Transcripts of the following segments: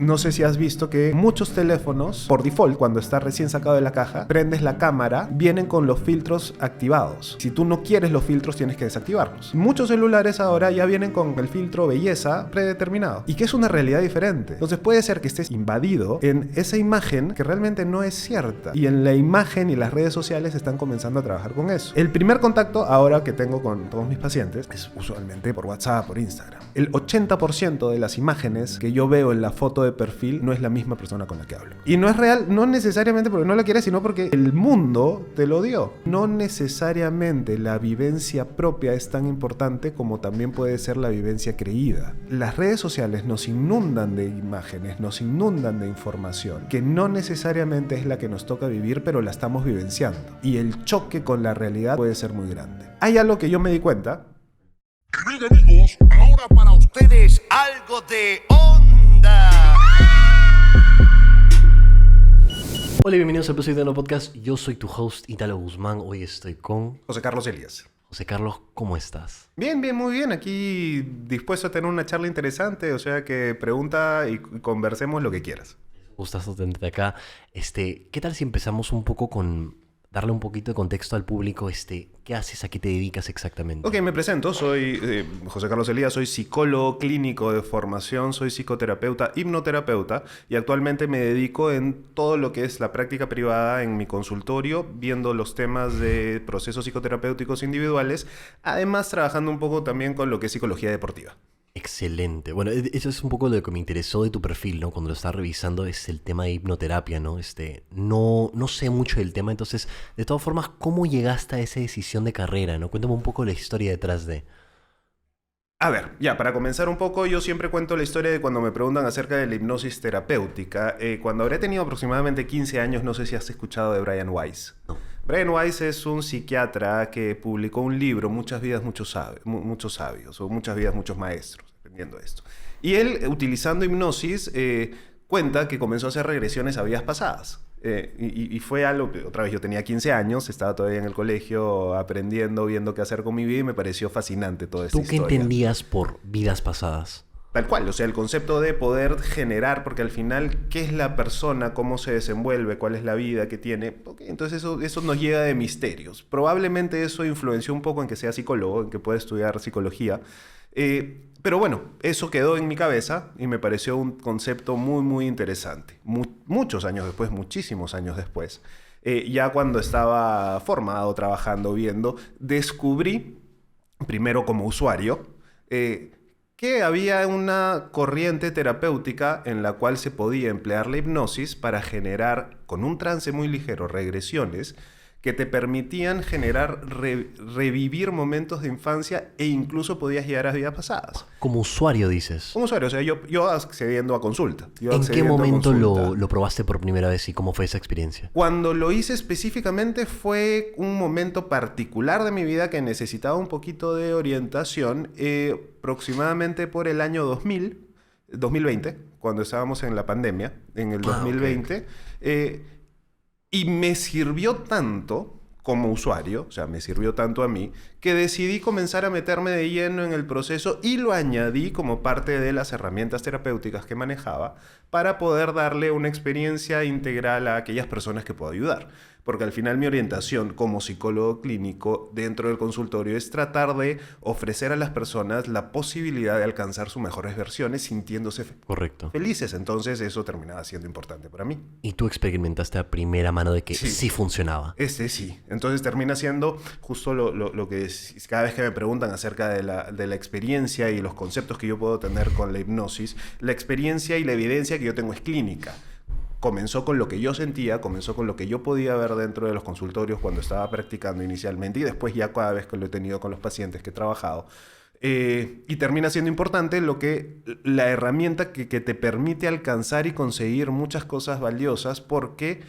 No sé si has visto que muchos teléfonos, por default, cuando está recién sacado de la caja, prendes la cámara, vienen con los filtros activados. Si tú no quieres los filtros, tienes que desactivarlos. Muchos celulares ahora ya vienen con el filtro belleza predeterminado y que es una realidad diferente. Entonces puede ser que estés invadido en esa imagen que realmente no es cierta. Y en la imagen y las redes sociales están comenzando a trabajar con eso. El primer contacto ahora que tengo con todos mis pacientes es usualmente por WhatsApp, por Instagram. El 80% de las imágenes que yo veo en la foto de perfil no es la misma persona con la que hablo. Y no es real, no necesariamente porque no la quieres, sino porque el mundo te lo dio. No necesariamente la vivencia propia es tan importante como también puede ser la vivencia creída. Las redes sociales nos inundan de imágenes, nos inundan de información, que no necesariamente es la que nos toca vivir, pero la estamos vivenciando. Y el choque con la realidad puede ser muy grande. Hay algo que yo me di cuenta. Bien, amigos, ahora para ustedes algo de onda. Hola y bienvenidos al episodio de nuevo podcast. Yo soy tu host Italo Guzmán. Hoy estoy con José Carlos Elías. José Carlos. ¿Cómo estás? Bien, muy bien. Aquí dispuesto a tener una charla interesante, o sea que pregunta y conversemos lo que quieras. Gustazo tenerte acá. ¿Qué tal si empezamos un poco con darle un poquito de contexto al público? ¿Qué haces? ¿A qué te dedicas exactamente? Ok, me presento. Soy José Carlos Elías, soy psicólogo clínico de formación, soy psicoterapeuta, hipnoterapeuta y actualmente me dedico en todo lo que es la práctica privada en mi consultorio, viendo los temas de procesos psicoterapéuticos individuales, además trabajando un poco también con lo que es psicología deportiva. Excelente. Bueno, eso es un poco lo que me interesó de tu perfil, ¿no? Cuando lo estaba revisando es el tema de hipnoterapia, ¿no? No sé mucho del tema, entonces, de todas formas, ¿cómo llegaste a esa decisión de carrera, ¿no? Cuéntame un poco la historia detrás de... A ver, ya, para comenzar un poco, yo siempre cuento la historia de cuando me preguntan acerca de la hipnosis terapéutica. Cuando habré tenido aproximadamente 15 años, no sé si has escuchado de Brian Weiss. No. Brian Weiss es un psiquiatra que publicó un libro, Muchas vidas, muchos sabios, o Muchas vidas, muchos maestros, dependiendo de esto. Y él, utilizando hipnosis, cuenta que comenzó a hacer regresiones a vidas pasadas. Y fue algo que, otra vez, yo tenía 15 años, estaba todavía en el colegio aprendiendo, viendo qué hacer con mi vida y me pareció fascinante toda esta ¿Tú qué historia. entendías por vidas pasadas? Tal cual, o sea, el concepto de poder generar, porque al final, ¿qué es la persona? ¿Cómo se desenvuelve? ¿Cuál es la vida que tiene? Okay, entonces eso nos llega de misterios. Probablemente eso influenció un poco en que sea psicólogo, en que pueda estudiar psicología. Pero bueno, eso quedó en mi cabeza y me pareció un concepto muy interesante. Muchos años después, muchísimos años después, ya cuando estaba formado, trabajando, viendo, descubrí, primero como usuario, que había una corriente terapéutica en la cual se podía emplear la hipnosis para generar, con un trance muy ligero, regresiones que te permitían generar, revivir momentos de infancia e incluso podías llegar a vidas pasadas. Como usuario, dices. Como usuario, o sea, yo accediendo a consulta. ¿En qué momento lo probaste por primera vez y cómo fue esa experiencia? Cuando lo hice específicamente fue un momento particular de mi vida que necesitaba un poquito de orientación, aproximadamente por el año 2020, cuando estábamos en la pandemia, en el 2020. Okay. Y me sirvió tanto como usuario, o sea, me sirvió tanto a mí, que decidí comenzar a meterme de lleno en el proceso y lo añadí como parte de las herramientas terapéuticas que manejaba para poder darle una experiencia integral a aquellas personas que puedo ayudar. Porque al final mi orientación como psicólogo clínico dentro del consultorio es tratar de ofrecer a las personas la posibilidad de alcanzar sus mejores versiones sintiéndose felices. Entonces eso terminaba siendo importante para mí. ¿Y tú experimentaste a primera mano de que sí funcionaba? Sí. Entonces termina siendo justo lo que es, cada vez que me preguntan acerca de la experiencia y los conceptos que yo puedo tener con la hipnosis, la experiencia y la evidencia que yo tengo es clínica. Comenzó con lo que yo sentía, comenzó con lo que yo podía ver dentro de los consultorios cuando estaba practicando inicialmente y después ya cada vez que lo he tenido con los pacientes que he trabajado. Y termina siendo importante la herramienta que te permite alcanzar y conseguir muchas cosas valiosas porque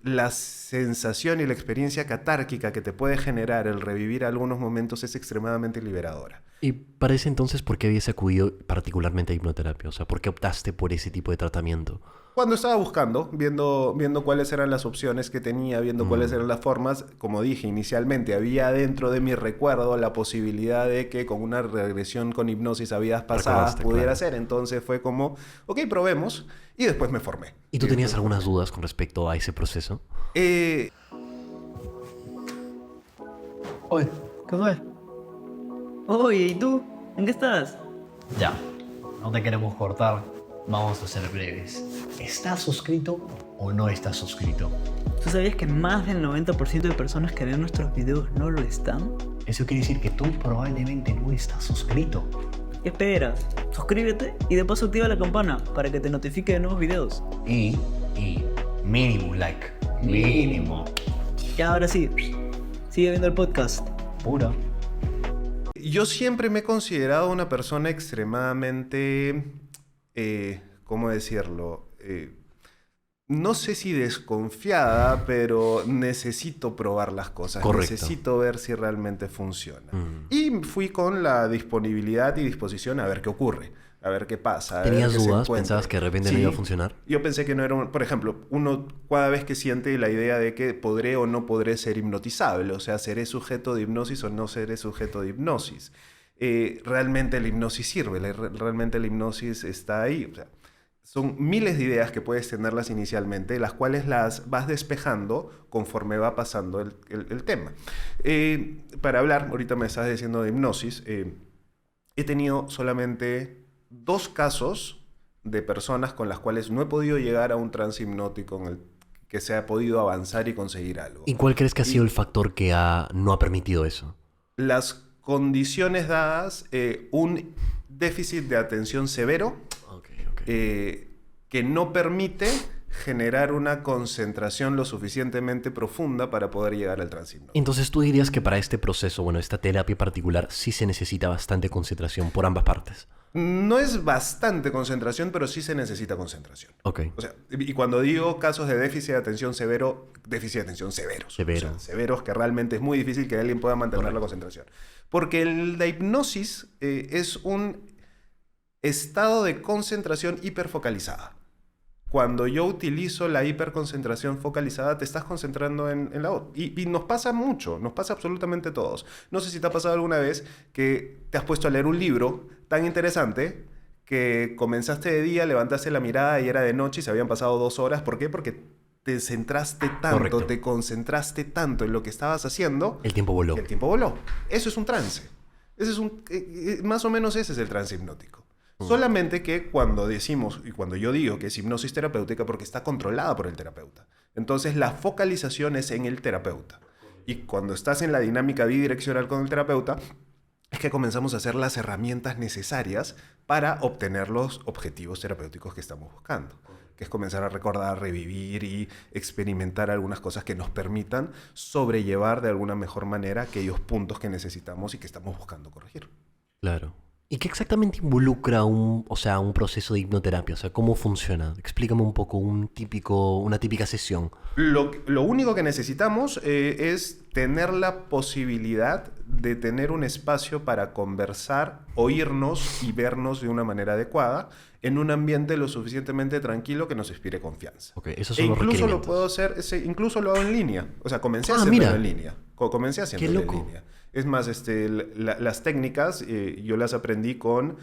la sensación y la experiencia catárquica que te puede generar el revivir algunos momentos es extremadamente liberadora. Y para ese entonces, ¿por qué habías acudido particularmente a hipnoterapia? O sea, ¿por qué optaste por ese tipo de tratamiento? Cuando estaba buscando, viendo cuáles eran las opciones que tenía, viendo cuáles eran las formas, como dije inicialmente, había dentro de mi recuerdo la posibilidad de que con una regresión con hipnosis a vidas pasadas Recordaste, pudiera claro. ser. Entonces fue como, ok, probemos, y después me formé. ¿Y tú Y tenías después- algunas dudas con respecto a ese proceso? Eh, Oye, ¿qué fue? Oye, ¿y tú? ¿En qué estás? Ya, no te queremos cortar. Vamos a ser breves. ¿Estás suscrito o no estás suscrito? ¿Tú sabías que más del 90% de personas que ven nuestros videos no lo están? Eso quiere decir que tú probablemente no estás suscrito. ¿Qué esperas? Suscríbete y de paso activa la campana para que te notifique de nuevos videos. Y mínimo un like. Mínimo. Y ahora sí, sigue viendo el podcast. Pura. yo siempre me he considerado una persona extremadamente, ¿cómo decirlo? No sé si desconfiada, pero necesito probar las cosas. Correcto. Necesito ver si realmente funciona. Mm. Y fui con la disponibilidad y disposición a ver qué ocurre, a ver qué pasa. a ver ¿Tenías qué se dudas? encuentra. ¿Pensabas que de repente no Sí. iba a funcionar? Yo pensé que no era por ejemplo, uno cada vez que siente la idea de que podré o no podré ser hipnotizable, o sea, seré sujeto de hipnosis o no seré sujeto de hipnosis. Realmente la hipnosis sirve, realmente la hipnosis está ahí. O sea, son miles de ideas que puedes tenerlas inicialmente, las cuales las vas despejando conforme va pasando el tema. Para hablar, ahorita me estás diciendo de hipnosis, he tenido solamente 2 casos de personas con las cuales no he podido llegar a un trance hipnótico en el que se ha podido avanzar y conseguir algo. ¿Y cuál crees que ha sido el factor que no ha permitido eso? Las condiciones dadas, un déficit de atención severo, que no permite generar una concentración lo suficientemente profunda para poder llegar al trance hipnótico. Entonces tú dirías que para este proceso, bueno, esta terapia particular, sí se necesita bastante concentración por ambas partes. No es bastante concentración, pero sí se necesita concentración. Ok. O sea, y cuando digo casos de déficit de atención severo, déficit de atención severos. Severo. O sea, severos que realmente es muy difícil que alguien pueda mantener la concentración. Porque la hipnosis es un estado de concentración hiperfocalizada. Cuando yo utilizo la hiperconcentración focalizada, te estás concentrando en la otra. Y nos pasa mucho, nos pasa absolutamente a todos. No sé si te ha pasado alguna vez que te has puesto a leer un libro tan interesante que comenzaste de día, levantaste la mirada y era de noche y se habían pasado 2 horas. ¿Por qué? Porque te centraste tanto, Correcto. te concentraste tanto en lo que estabas haciendo, El tiempo voló. que el tiempo voló. Eso es un trance. Ese es más o menos ese es el trance hipnótico. Solamente que cuando decimos, y cuando yo digo que es hipnosis terapéutica, porque está controlada por el terapeuta. Entonces la focalización es en el terapeuta. Y cuando estás en la dinámica bidireccional con el terapeuta, es que comenzamos a hacer las herramientas necesarias para obtener los objetivos terapéuticos que estamos buscando. Que es comenzar a recordar, revivir y experimentar algunas cosas que nos permitan sobrellevar de alguna mejor manera aquellos puntos que necesitamos y que estamos buscando corregir. Claro. ¿Y qué exactamente involucra un proceso de hipnoterapia? O sea, ¿cómo funciona? Explícame un poco una típica sesión. Lo único que necesitamos es tener la posibilidad de tener un espacio para conversar, oírnos y vernos de una manera adecuada en un ambiente lo suficientemente tranquilo que nos inspire confianza. Ok, esos E son los incluso lo requerimientos. puedo hacer, incluso lo hago en línea. O sea, comencé Ah, haciéndolo mira. en línea. Comencé haciéndolo en loco. línea. Es más, las técnicas yo las aprendí con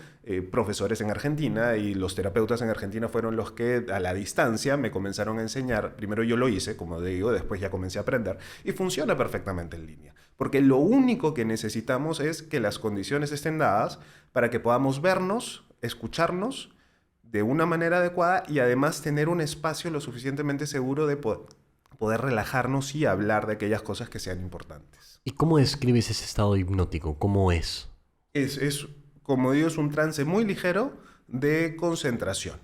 profesores en Argentina y los terapeutas en Argentina fueron los que a la distancia me comenzaron a enseñar. Primero yo lo hice, como digo, después ya comencé a aprender y funciona perfectamente en línea. Porque lo único que necesitamos es que las condiciones estén dadas para que podamos vernos, escucharnos de una manera adecuada y además tener un espacio lo suficientemente seguro de poder relajarnos y hablar de aquellas cosas que sean importantes. ¿Y cómo describes ese estado hipnótico? ¿Cómo es? Como digo, es un trance muy ligero de concentración.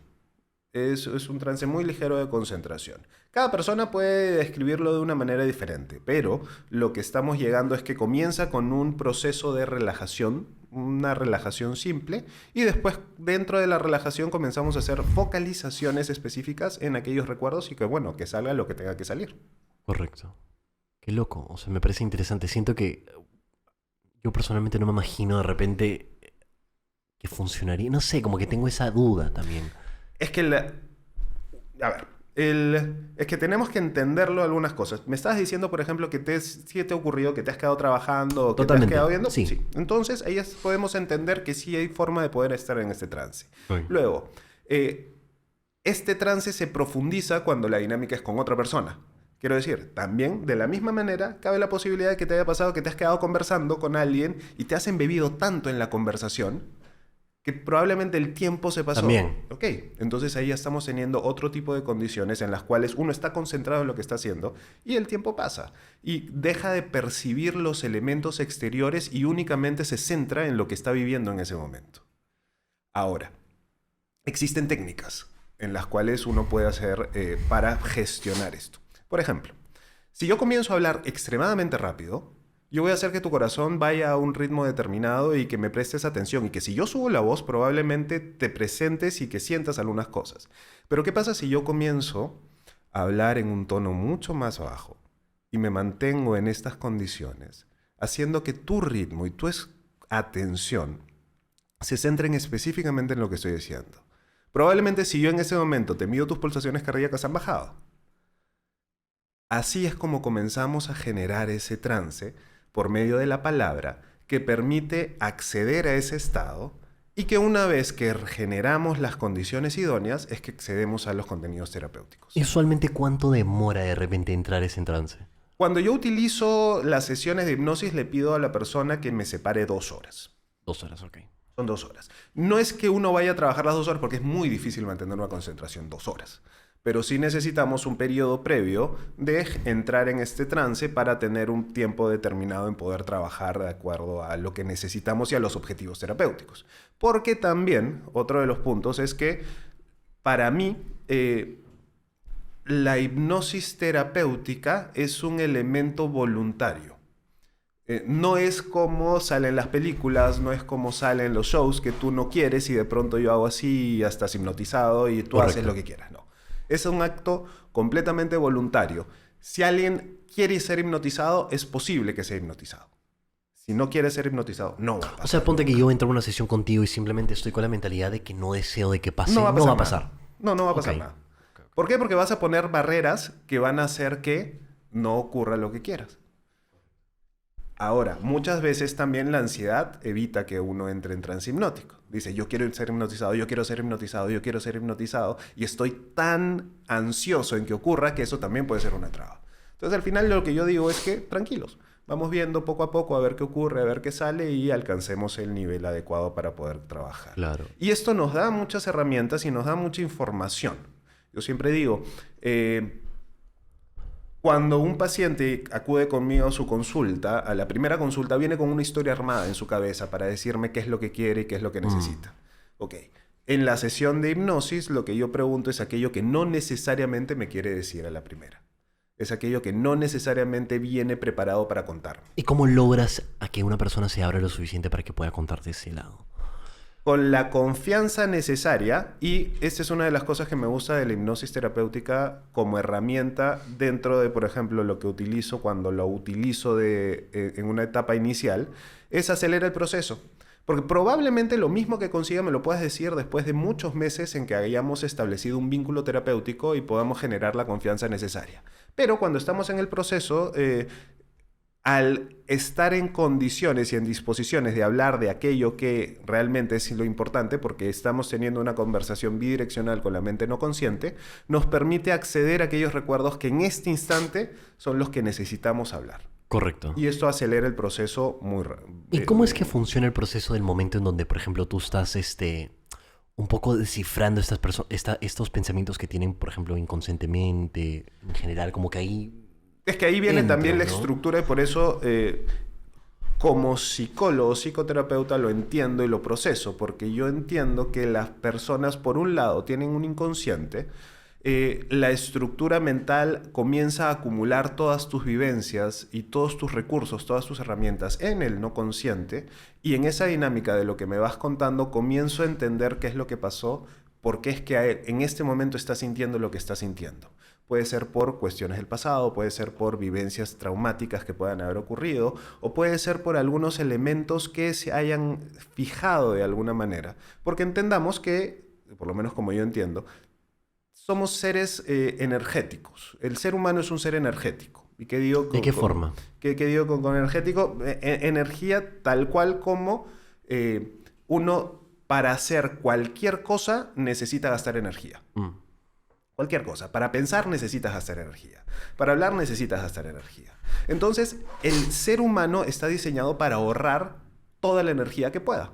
Es un trance muy ligero de concentración. Cada persona puede describirlo de una manera diferente, pero lo que estamos llegando es que comienza con un proceso de relajación, una relajación simple, y después dentro de la relajación comenzamos a hacer focalizaciones específicas en aquellos recuerdos y que salga lo que tenga que salir. Correcto. Qué loco. O sea, me parece interesante. Siento que Yo personalmente no me imagino de repente que funcionaría. No sé, como que tengo esa duda también. Es que a ver, es que tenemos que entenderlo algunas cosas. Me estabas diciendo, por ejemplo, que sí te ha ocurrido que te has quedado trabajando o que Totalmente, te has quedado viendo. sí. Entonces, ahí podemos entender que sí hay forma de poder estar en este trance. Ok. Luego, este trance se profundiza cuando la dinámica es con otra persona. Quiero decir, también de la misma manera cabe la posibilidad de que te haya pasado que te has quedado conversando con alguien y te has embebido tanto en la conversación que probablemente el tiempo se pasó. También. Ok, entonces ahí ya estamos teniendo otro tipo de condiciones en las cuales uno está concentrado en lo que está haciendo y el tiempo pasa y deja de percibir los elementos exteriores y únicamente se centra en lo que está viviendo en ese momento. Ahora, existen técnicas en las cuales uno puede hacer para gestionar esto. Por ejemplo, si yo comienzo a hablar extremadamente rápido, yo voy a hacer que tu corazón vaya a un ritmo determinado y que me prestes atención. Y que si yo subo la voz, probablemente te presentes y que sientas algunas cosas. Pero ¿qué pasa si yo comienzo a hablar en un tono mucho más bajo y me mantengo en estas condiciones, haciendo que tu ritmo y tu atención se centren específicamente en lo que estoy diciendo? Probablemente si yo en ese momento te mido, tus pulsaciones cardíacas han bajado. Así es como comenzamos a generar ese trance por medio de la palabra que permite acceder a ese estado y que una vez que generamos las condiciones idóneas es que accedemos a los contenidos terapéuticos. ¿Y usualmente cuánto demora de repente entrar ese trance? Cuando yo utilizo las sesiones de hipnosis le pido a la persona que me separe 2 horas. 2 horas, ok. Son 2 horas. No es que uno vaya a trabajar las 2 horas porque es muy difícil mantener una concentración 2 horas. Pero sí necesitamos un periodo previo de entrar en este trance para tener un tiempo determinado en poder trabajar de acuerdo a lo que necesitamos y a los objetivos terapéuticos. Porque también, otro de los puntos es que para mí la hipnosis terapéutica es un elemento voluntario. No es como salen las películas, no es como salen los shows que tú no quieres y de pronto yo hago así y ya estás hipnotizado y tú Correcto. haces lo que quieras. No. Es un acto completamente voluntario. Si alguien quiere ser hipnotizado, es posible que sea hipnotizado. Si no quiere ser hipnotizado, no va a pasar. O sea, ponte que yo entro a una sesión contigo y simplemente estoy con la mentalidad de que no deseo de que pase. No va a pasar. pasar. Nada. No va a pasar Ok. nada. ¿Por qué? Porque vas a poner barreras que van a hacer que no ocurra lo que quieras. Ahora, muchas veces también la ansiedad evita que uno entre en trance hipnótico. Dice, yo quiero ser hipnotizado, yo quiero ser hipnotizado, yo quiero ser hipnotizado, y estoy tan ansioso en que ocurra que eso también puede ser una traba. Entonces, al final lo que yo digo es que, tranquilos, vamos viendo poco a poco a ver qué ocurre, a ver qué sale y alcancemos el nivel adecuado para poder trabajar. Claro. Y esto nos da muchas herramientas y nos da mucha información. Yo siempre digo, cuando un paciente acude conmigo a su consulta, a la primera consulta, viene con una historia armada en su cabeza para decirme qué es lo que quiere y qué es lo que necesita. Ok. En la sesión de hipnosis, lo que yo pregunto es aquello que no necesariamente me quiere decir a la primera. Es aquello que no necesariamente viene preparado para contarme. ¿Y cómo logras a que una persona se abra lo suficiente para que pueda contarte ese lado? Con la confianza necesaria, y esta es una de las cosas que me gusta de la hipnosis terapéutica como herramienta dentro de, por ejemplo, lo que utilizo cuando lo utilizo en una etapa inicial, es acelerar el proceso. Porque probablemente lo mismo que consiga me lo puedas decir después de muchos meses en que hayamos establecido un vínculo terapéutico y podamos generar la confianza necesaria. Pero cuando estamos en el proceso, al estar en condiciones y en disposiciones de hablar de aquello que realmente es lo importante, porque estamos teniendo una conversación bidireccional con la mente no consciente, nos permite acceder a aquellos recuerdos que en este instante son los que necesitamos hablar. Correcto. Y esto acelera el proceso muy rápido. ¿Y cómo es que funciona el proceso del momento en donde, por ejemplo, tú estás un poco descifrando estos pensamientos que tienen, por ejemplo, inconscientemente, en general, como que ahí... Es que ahí viene también la ¿no? estructura y por eso como psicólogo, psicoterapeuta lo entiendo y lo proceso, porque yo entiendo que las personas, por un lado, tienen un inconsciente, la estructura mental comienza a acumular todas tus vivencias y todos tus recursos, todas tus herramientas en el no consciente, y en esa dinámica de lo que me vas contando comienzo a entender qué es lo que pasó, por qué es que en este momento estás sintiendo lo que estás sintiendo. Puede ser por cuestiones del pasado, puede ser por vivencias traumáticas que puedan haber ocurrido, o puede ser por algunos elementos que se hayan fijado de alguna manera. Porque entendamos que, por lo menos como yo entiendo, somos seres energéticos. El ser humano es un ser energético. ¿Y qué digo ¿De qué forma? ¿Qué digo con energético? Energía tal cual como uno para hacer cualquier cosa necesita gastar energía. Cualquier cosa. Para pensar necesitas gastar energía. Para hablar necesitas gastar energía. Entonces, el ser humano está diseñado para ahorrar toda la energía que pueda.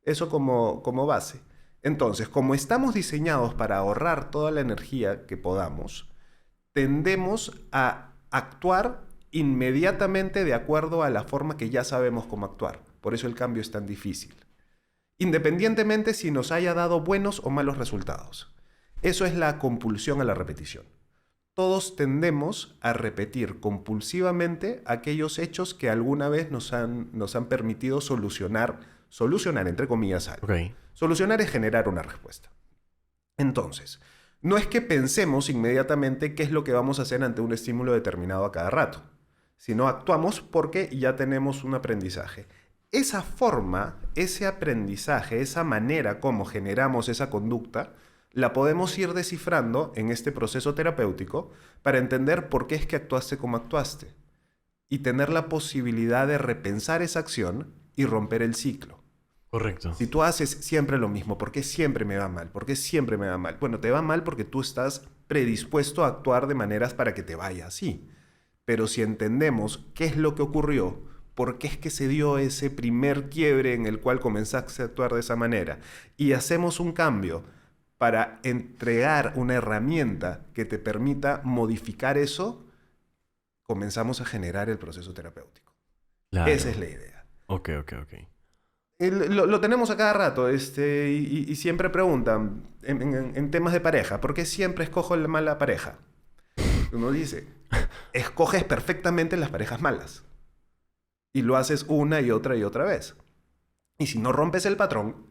Eso como base. Entonces, como estamos diseñados para ahorrar toda la energía que podamos, tendemos a actuar inmediatamente de acuerdo a la forma que ya sabemos cómo actuar. Por eso el cambio es tan difícil. Independientemente si nos haya dado buenos o malos resultados. Eso es la compulsión a la repetición. Todos tendemos a repetir compulsivamente aquellos hechos que alguna vez nos han permitido solucionar entre comillas algo. Okay. Solucionar es generar una respuesta. Entonces, no es que pensemos inmediatamente qué es lo que vamos a hacer ante un estímulo determinado a cada rato, sino actuamos porque ya tenemos un aprendizaje. Esa forma, ese aprendizaje, esa manera como generamos esa conducta, la podemos ir descifrando en este proceso terapéutico para entender por qué es que actuaste como actuaste y tener la posibilidad de repensar esa acción y romper el ciclo. Correcto. Si tú haces siempre lo mismo, ¿por qué siempre me va mal? ¿Por qué siempre me va mal? Bueno, te va mal porque tú estás predispuesto a actuar de maneras para que te vaya así. Pero si entendemos qué es lo que ocurrió, por qué es que se dio ese primer quiebre en el cual comenzaste a actuar de esa manera, y hacemos un cambio para entregar una herramienta que te permita modificar eso, comenzamos a generar el proceso terapéutico. Claro. Esa es la idea. Ok. Lo tenemos a cada rato y siempre preguntan en temas de pareja, ¿por qué siempre escojo la mala pareja? Uno dice, escoges perfectamente las parejas malas y lo haces una y otra vez. Y si no rompes el patrón,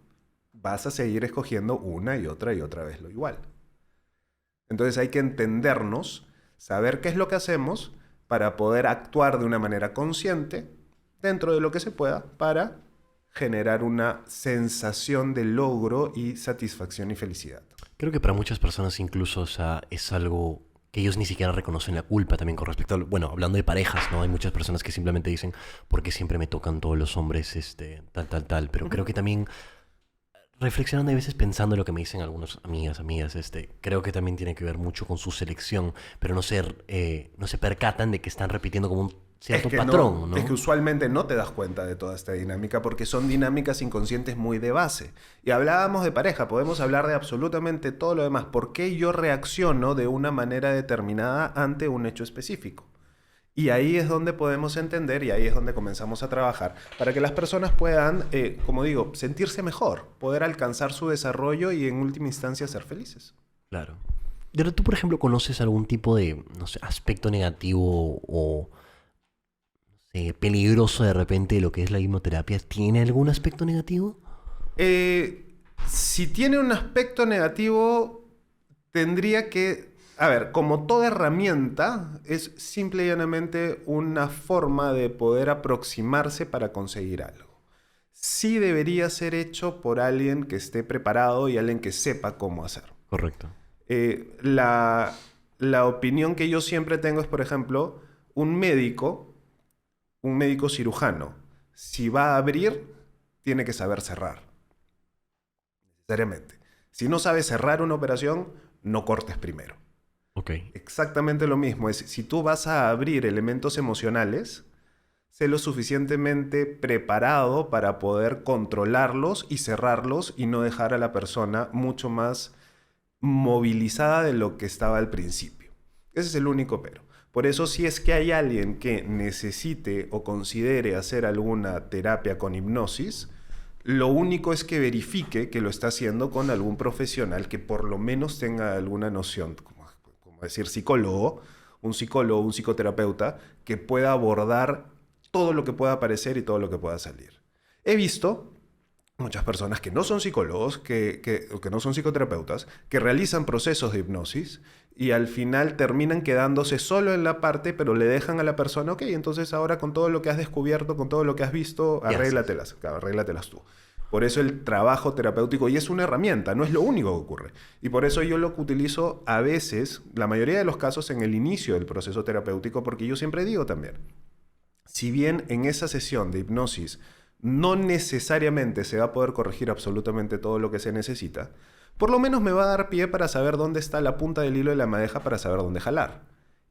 vas a seguir escogiendo una y otra vez lo igual. Entonces hay que entendernos, saber qué es lo que hacemos para poder actuar de una manera consciente dentro de lo que se pueda para generar una sensación de logro y satisfacción y felicidad. Creo que para muchas personas incluso, o sea, es algo que ellos ni siquiera reconocen la culpa también con respecto a... Bueno, hablando de parejas, ¿no? Hay muchas personas que simplemente dicen, ¿por qué siempre me tocan todos los hombres, tal? Pero creo que también, reflexionando a veces pensando en lo que me dicen algunas amigas, creo que también tiene que ver mucho con su selección, pero no se percatan de que están repitiendo como un cierto patrón, ¿no? Es que usualmente no te das cuenta de toda esta dinámica porque son dinámicas inconscientes muy de base. Y hablábamos de pareja, podemos hablar de absolutamente todo lo demás. ¿Por qué yo reacciono de una manera determinada ante un hecho específico? Y ahí es donde podemos entender y ahí es donde comenzamos a trabajar para que las personas puedan, como digo, sentirse mejor, poder alcanzar su desarrollo y en última instancia ser felices. Claro. Pero tú, por ejemplo, ¿conoces algún tipo de, no sé, aspecto negativo o peligroso de repente de lo que es la hipnoterapia? ¿Tiene algún aspecto negativo? Si tiene un aspecto negativo, tendría que... A ver, como toda herramienta, es simple y llanamente una forma de poder aproximarse para conseguir algo. Sí debería ser hecho por alguien que esté preparado y alguien que sepa cómo hacer. Correcto. La opinión que yo siempre tengo es, por ejemplo, un médico cirujano, si va a abrir, tiene que saber cerrar. Necesariamente. Si no sabes cerrar una operación, no cortes primero. Ok. Exactamente lo mismo. Es, si tú vas a abrir elementos emocionales, sé lo suficientemente preparado para poder controlarlos y cerrarlos y no dejar a la persona mucho más movilizada de lo que estaba al principio. Ese es el único pero. Por eso, si es que hay alguien que necesite o considere hacer alguna terapia con hipnosis, lo único es que verifique que lo está haciendo con algún profesional que por lo menos tenga alguna noción, como decir psicólogo, un psicoterapeuta, que pueda abordar todo lo que pueda aparecer y todo lo que pueda salir. He visto muchas personas que no son psicólogos, que no son psicoterapeutas, que realizan procesos de hipnosis y al final terminan quedándose solo en la parte, pero le dejan a la persona, ok, entonces ahora con todo lo que has descubierto, con todo lo que has visto, Ya, arréglatelas, claro, arréglatelas tú. Por eso el trabajo terapéutico, y es una herramienta, no es lo único que ocurre. Y por eso yo lo utilizo a veces, la mayoría de los casos, en el inicio del proceso terapéutico, porque yo siempre digo también, si bien en esa sesión de hipnosis no necesariamente se va a poder corregir absolutamente todo lo que se necesita, por lo menos me va a dar pie para saber dónde está la punta del hilo de la madeja para saber dónde jalar.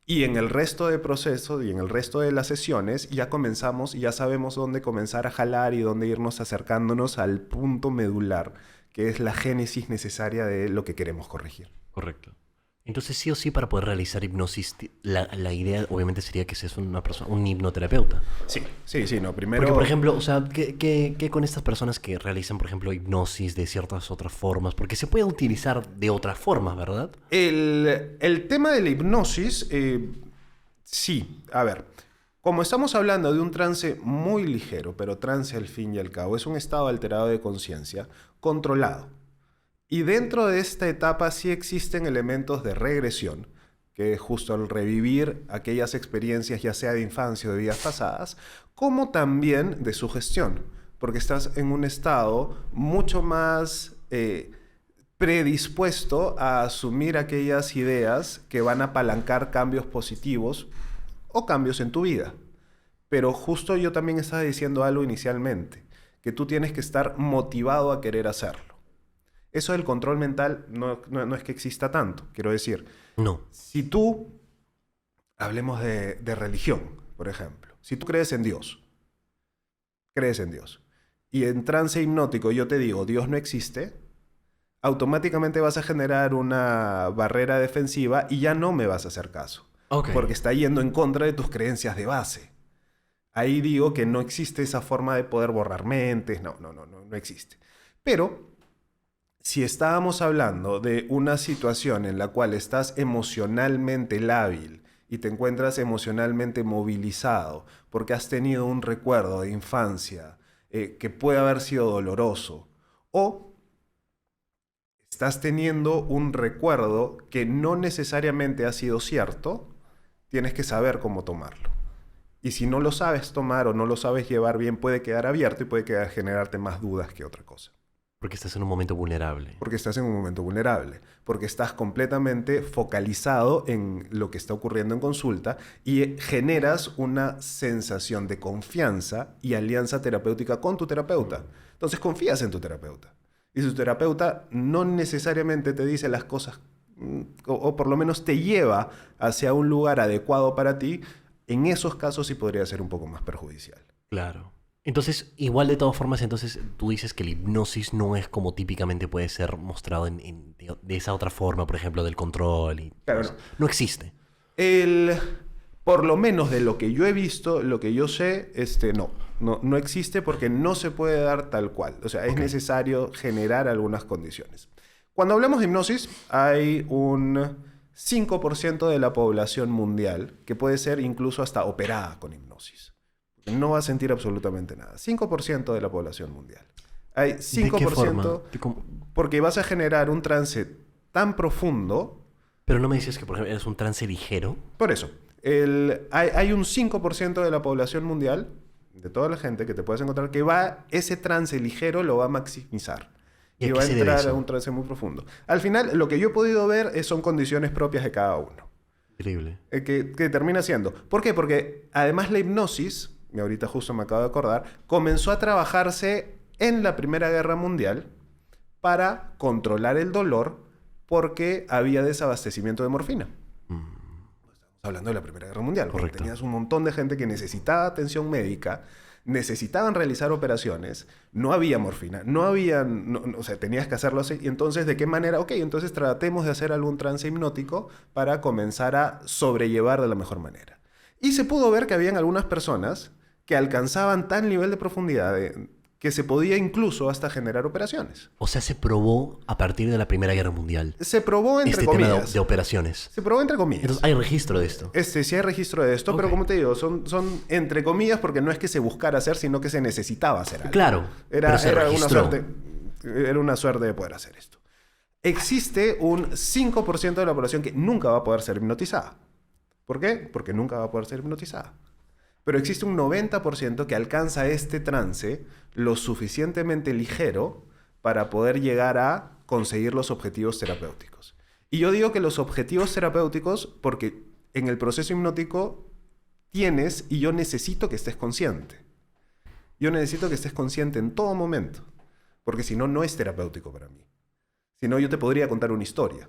Y en el resto del proceso y en el resto de las sesiones ya comenzamos, ya sabemos dónde comenzar a jalar y dónde irnos acercándonos al punto medular, que es la génesis necesaria de lo que queremos corregir. Correcto. Entonces, sí o sí, para poder realizar hipnosis, la idea obviamente sería que seas una persona, un hipnoterapeuta. Sí, no, primero... Porque, por ejemplo, o sea, ¿qué con estas personas que realizan, por ejemplo, hipnosis de ciertas otras formas? Porque se puede utilizar de otras formas, ¿verdad? El tema de la hipnosis, sí, a ver, como estamos hablando de un trance muy ligero, pero trance al fin y al cabo, es un estado alterado de conciencia, controlado. Y dentro de esta etapa sí existen elementos de regresión, que es justo el revivir aquellas experiencias, ya sea de infancia o de vidas pasadas, como también de sugestión, porque estás en un estado mucho más predispuesto a asumir aquellas ideas que van a apalancar cambios positivos o cambios en tu vida. Pero justo yo también estaba diciendo algo inicialmente, que tú tienes que estar motivado a querer hacerlo. Eso del control mental no es que exista tanto, quiero decir. No. Si tú, hablemos de religión, por ejemplo, si tú crees en Dios, y en trance hipnótico yo te digo, Dios no existe, automáticamente vas a generar una barrera defensiva y ya no me vas a hacer caso. Okay. Porque está yendo en contra de tus creencias de base. Ahí digo que no existe esa forma de poder borrar mentes, no existe. Pero si estábamos hablando de una situación en la cual estás emocionalmente lábil y te encuentras emocionalmente movilizado porque has tenido un recuerdo de infancia que puede haber sido doloroso, o estás teniendo un recuerdo que no necesariamente ha sido cierto, tienes que saber cómo tomarlo. Y si no lo sabes tomar o no lo sabes llevar bien, puede quedar abierto y puede generarte más dudas que otra cosa. Porque estás en un momento vulnerable. Porque estás en un momento vulnerable. Porque estás completamente focalizado en lo que está ocurriendo en consulta y generas una sensación de confianza y alianza terapéutica con tu terapeuta. Entonces confías en tu terapeuta. Y su terapeuta no necesariamente te dice las cosas o por lo menos te lleva hacia un lugar adecuado para ti. En esos casos sí podría ser un poco más perjudicial. Claro. Entonces, igual de todas formas, entonces tú dices que la hipnosis no es como típicamente puede ser mostrado de esa otra forma, por ejemplo, del control. Y claro, no existe. Por lo menos de lo que yo he visto, lo que yo sé, no existe porque no se puede dar tal cual. O sea, es necesario generar algunas condiciones. Cuando hablamos de hipnosis, hay un 5% de la población mundial que puede ser incluso hasta operada con hipnosis. No va a sentir absolutamente nada. 5% de la población mundial. Hay 5%... ¿De qué forma? Porque vas a generar un trance tan profundo... Pero no me dices que, por ejemplo, es un trance ligero. Por eso. Hay un 5% de la población mundial, de toda la gente que te puedes encontrar, que ese trance ligero lo va a maximizar. Y va a entrar a un trance muy profundo. Al final, lo que yo he podido ver son condiciones propias de cada uno. Increíble. Que termina siendo. ¿Por qué? Porque además la hipnosis... y ahorita justo me acabo de acordar, comenzó a trabajarse en la Primera Guerra Mundial para controlar el dolor porque había desabastecimiento de morfina. Estamos hablando de la Primera Guerra Mundial. Correcto. Tenías un montón de gente que necesitaba atención médica, necesitaban realizar operaciones, no había morfina, o sea, tenías que hacerlo así. Y entonces, ¿de qué manera? Ok, entonces tratemos de hacer algún trance hipnótico para comenzar a sobrellevar de la mejor manera. Y se pudo ver que habían algunas personas que alcanzaban tal nivel de profundidad que se podía incluso hasta generar operaciones. O sea, se probó a partir de la Primera Guerra Mundial. Se probó entre comillas. Tema de operaciones. Se probó entre comillas. Entonces, ¿hay registro de esto? Sí hay registro de esto, pero como te digo, son entre comillas porque no es que se buscara hacer, sino que se necesitaba hacer algo. Claro. Era una suerte de poder hacer esto. Existe un 5% de la población que nunca va a poder ser hipnotizada. ¿Por qué? Porque nunca va a poder ser hipnotizada. Pero existe un 90% que alcanza este trance lo suficientemente ligero para poder llegar a conseguir los objetivos terapéuticos. Y yo digo que los objetivos terapéuticos porque en el proceso hipnótico tienes y yo necesito que estés consciente. Yo necesito que estés consciente en todo momento, porque si no, no es terapéutico para mí. Si no, yo te podría contar una historia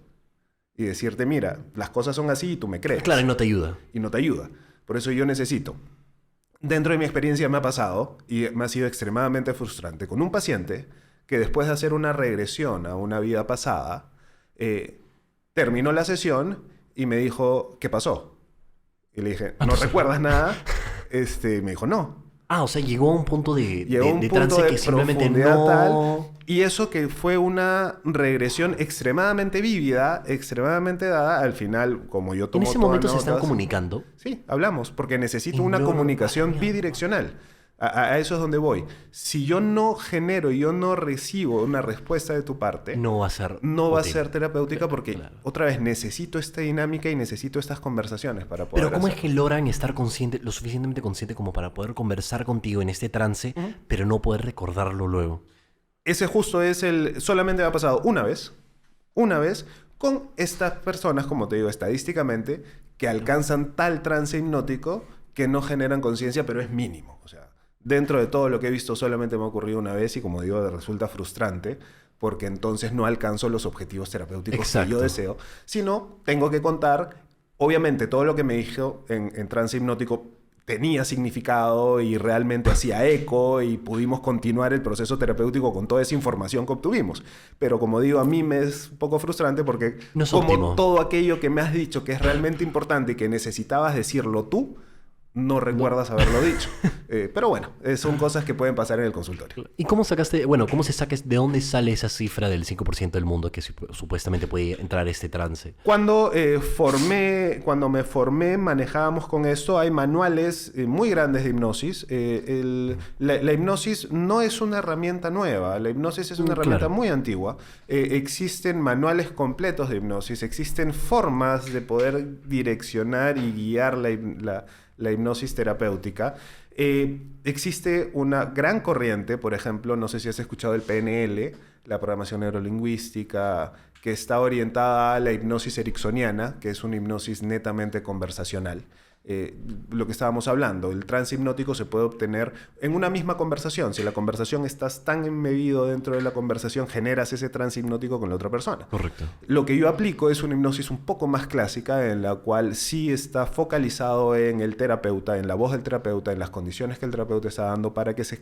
y decirte, mira, las cosas son así y tú me crees. Claro, y no te ayuda. Y no te ayuda. Por eso yo necesito. Dentro de mi experiencia me ha pasado, y me ha sido extremadamente frustrante, con un paciente que después de hacer una regresión a una vida pasada, terminó la sesión y me dijo, ¿qué pasó? Y le dije, ¿no recuerdas nada? Me dijo, no. O sea, llegó a un punto de Punto trance de que simplemente profundidad no... tal, y eso que fue una regresión extremadamente vívida, extremadamente dada, al final, como yo tomo En ese todas momento se están notas, comunicando. Sí, hablamos, porque necesito Y una no- comunicación mierda. bidireccional. A eso es donde voy. Si yo no genero y yo no recibo una respuesta de tu parte, No va a ser... no va a útil. ser terapéutica porque, Claro. otra vez, necesito esta dinámica y necesito estas conversaciones para poder Pero ¿cómo es hacerlo. que logran estar consciente, lo suficientemente consciente como para poder conversar contigo en este trance, pero no poder recordarlo luego? Ese justo es solamente me ha pasado una vez, con estas personas, como te digo, estadísticamente, que alcanzan tal trance hipnótico que no generan conciencia, pero es mínimo. O sea, dentro de todo lo que he visto solamente me ha ocurrido una vez y, como digo, resulta frustrante porque entonces no alcanzo los objetivos terapéuticos que Exacto. yo deseo, sino tengo que contar, obviamente, todo lo que me dijo en trance hipnótico tenía significado y realmente hacía eco y pudimos continuar el proceso terapéutico con toda esa información que obtuvimos. Pero como digo, a mí me es un poco frustrante porque No es como óptimo. todo aquello que me has dicho que es realmente importante y que necesitabas decirlo tú, no recuerdas haberlo dicho. Pero bueno, son cosas que pueden pasar en el consultorio. ¿Y cómo sacaste, bueno, cómo se saca, de dónde sale esa cifra del 5% del mundo que supuestamente puede entrar a este trance? Cuando me formé, manejábamos con esto. Hay manuales muy grandes de hipnosis. La hipnosis no es una herramienta nueva. La hipnosis es una herramienta Claro. muy antigua. Existen manuales completos de hipnosis. Existen formas de poder direccionar y guiar la hipnosis terapéutica. Existe una gran corriente, por ejemplo, no sé si has escuchado el PNL, la programación neurolingüística, que está orientada a la hipnosis ericksoniana, que es una hipnosis netamente conversacional. Lo que estábamos hablando, el trance hipnótico se puede obtener en una misma conversación. Si la conversación estás tan embebido dentro de la conversación, generas ese trance hipnótico con la otra persona. Correcto. Lo que yo aplico es una hipnosis un poco más clásica, en la cual sí está focalizado en el terapeuta, en la voz del terapeuta, en las condiciones que el terapeuta está dando para que se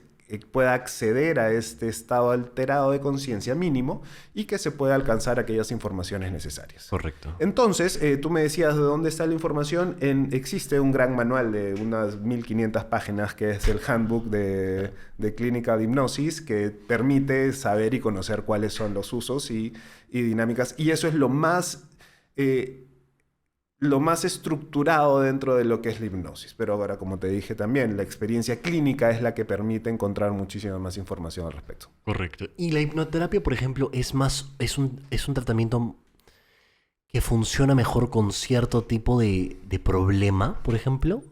pueda acceder a este estado alterado de conciencia mínimo y que se pueda alcanzar aquellas informaciones necesarias. Correcto. Entonces, tú me decías de dónde está la información. Existe un gran manual de unas 1500 páginas que es el Handbook de Clinical Hypnosis, que permite saber y conocer cuáles son los usos y dinámicas. Y eso es lo más estructurado dentro de lo que es la hipnosis. Pero ahora, como te dije también, la experiencia clínica es la que permite encontrar muchísima más información al respecto. Correcto. Y la hipnoterapia, por ejemplo, es un tratamiento que funciona mejor con cierto tipo de problema, por ejemplo.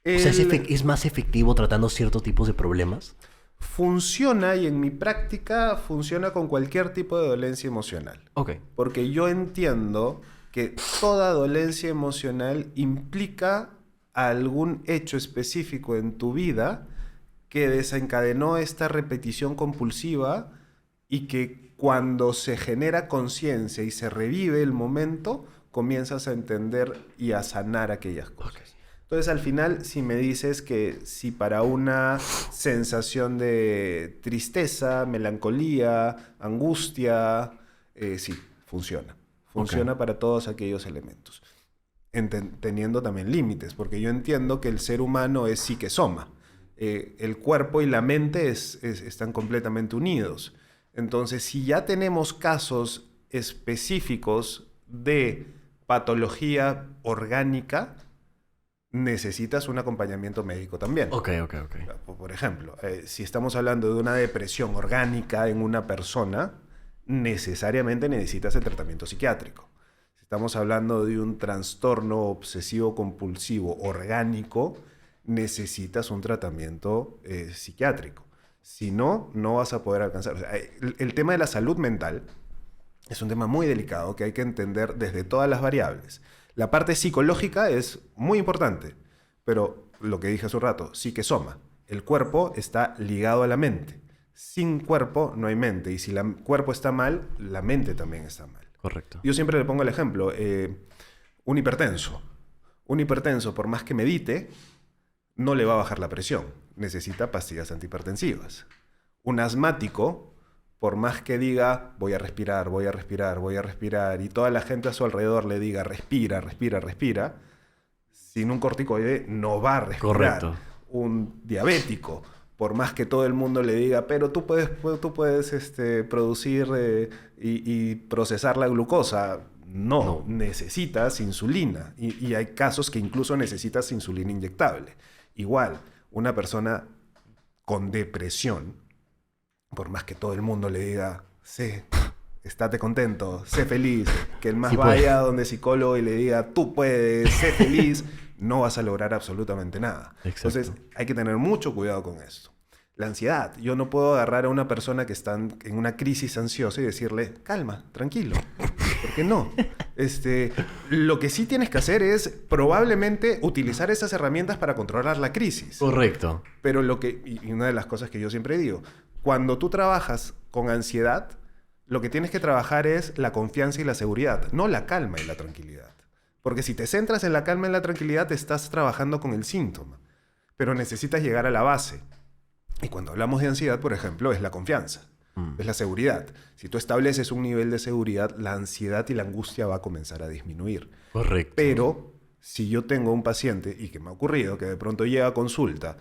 O sea, ¿es más efectivo tratando ciertos tipos de problemas? Funciona, y en mi práctica funciona con cualquier tipo de dolencia emocional. Ok. Porque yo entiendo que toda dolencia emocional implica algún hecho específico en tu vida que desencadenó esta repetición compulsiva y que cuando se genera conciencia y se revive el momento, comienzas a entender y a sanar aquellas cosas. Ok. Entonces, al final, si me dices que si para una sensación de tristeza, melancolía, angustia, sí, funciona. Funciona para todos aquellos elementos. Teniendo también límites, porque yo entiendo que el ser humano es psique-soma. El cuerpo y la mente están completamente unidos. Entonces, si ya tenemos casos específicos de patología orgánica, necesitas un acompañamiento médico también. Ok. Por ejemplo, si estamos hablando de una depresión orgánica en una persona, necesariamente necesitas el tratamiento psiquiátrico. Si estamos hablando de un trastorno obsesivo compulsivo orgánico, necesitas un tratamiento psiquiátrico. Si no, no vas a poder alcanzar. O sea, el tema de la salud mental es un tema muy delicado que hay que entender desde todas las variables. La parte psicológica es muy importante, pero lo que dije hace un rato, psique-soma. El cuerpo está ligado a la mente. Sin cuerpo no hay mente. Y si el cuerpo está mal, la mente también está mal. Correcto. Yo siempre le pongo el ejemplo. Un hipertenso. Un hipertenso, por más que medite, no le va a bajar la presión. Necesita pastillas antihipertensivas. Un asmático, por más que diga, voy a respirar, voy a respirar, voy a respirar, y toda la gente a su alrededor le diga, respira, respira, respira, sin un corticoide no va a respirar. Correcto. Un diabético, por más que todo el mundo le diga, pero tú puedes producir y procesar la glucosa. No, necesitas insulina. Y hay casos que incluso necesitas insulina inyectable. Igual, una persona con depresión, por más que todo el mundo le diga, sé, estate contento, sé feliz, que el más Sí, vaya donde psicólogo y le diga, tú puedes, sé feliz, no vas a lograr absolutamente nada. Exacto. Entonces, hay que tener mucho cuidado con esto. La ansiedad. Yo no puedo agarrar a una persona que está en una crisis ansiosa y decirle, calma, tranquilo. ¿Por qué no? Lo que sí tienes que hacer es probablemente utilizar esas herramientas para controlar la crisis. Correcto. Pero y una de las cosas que yo siempre digo, cuando tú trabajas con ansiedad, lo que tienes que trabajar es la confianza y la seguridad, no la calma y la tranquilidad. Porque si te centras en la calma y la tranquilidad, estás trabajando con el síntoma. Pero necesitas llegar a la base. Y cuando hablamos de ansiedad, por ejemplo, es la confianza, es la seguridad. Si tú estableces un nivel de seguridad, la ansiedad y la angustia va a comenzar a disminuir. Correcto. Pero si yo tengo un paciente, y que me ha ocurrido, que de pronto llega a consulta,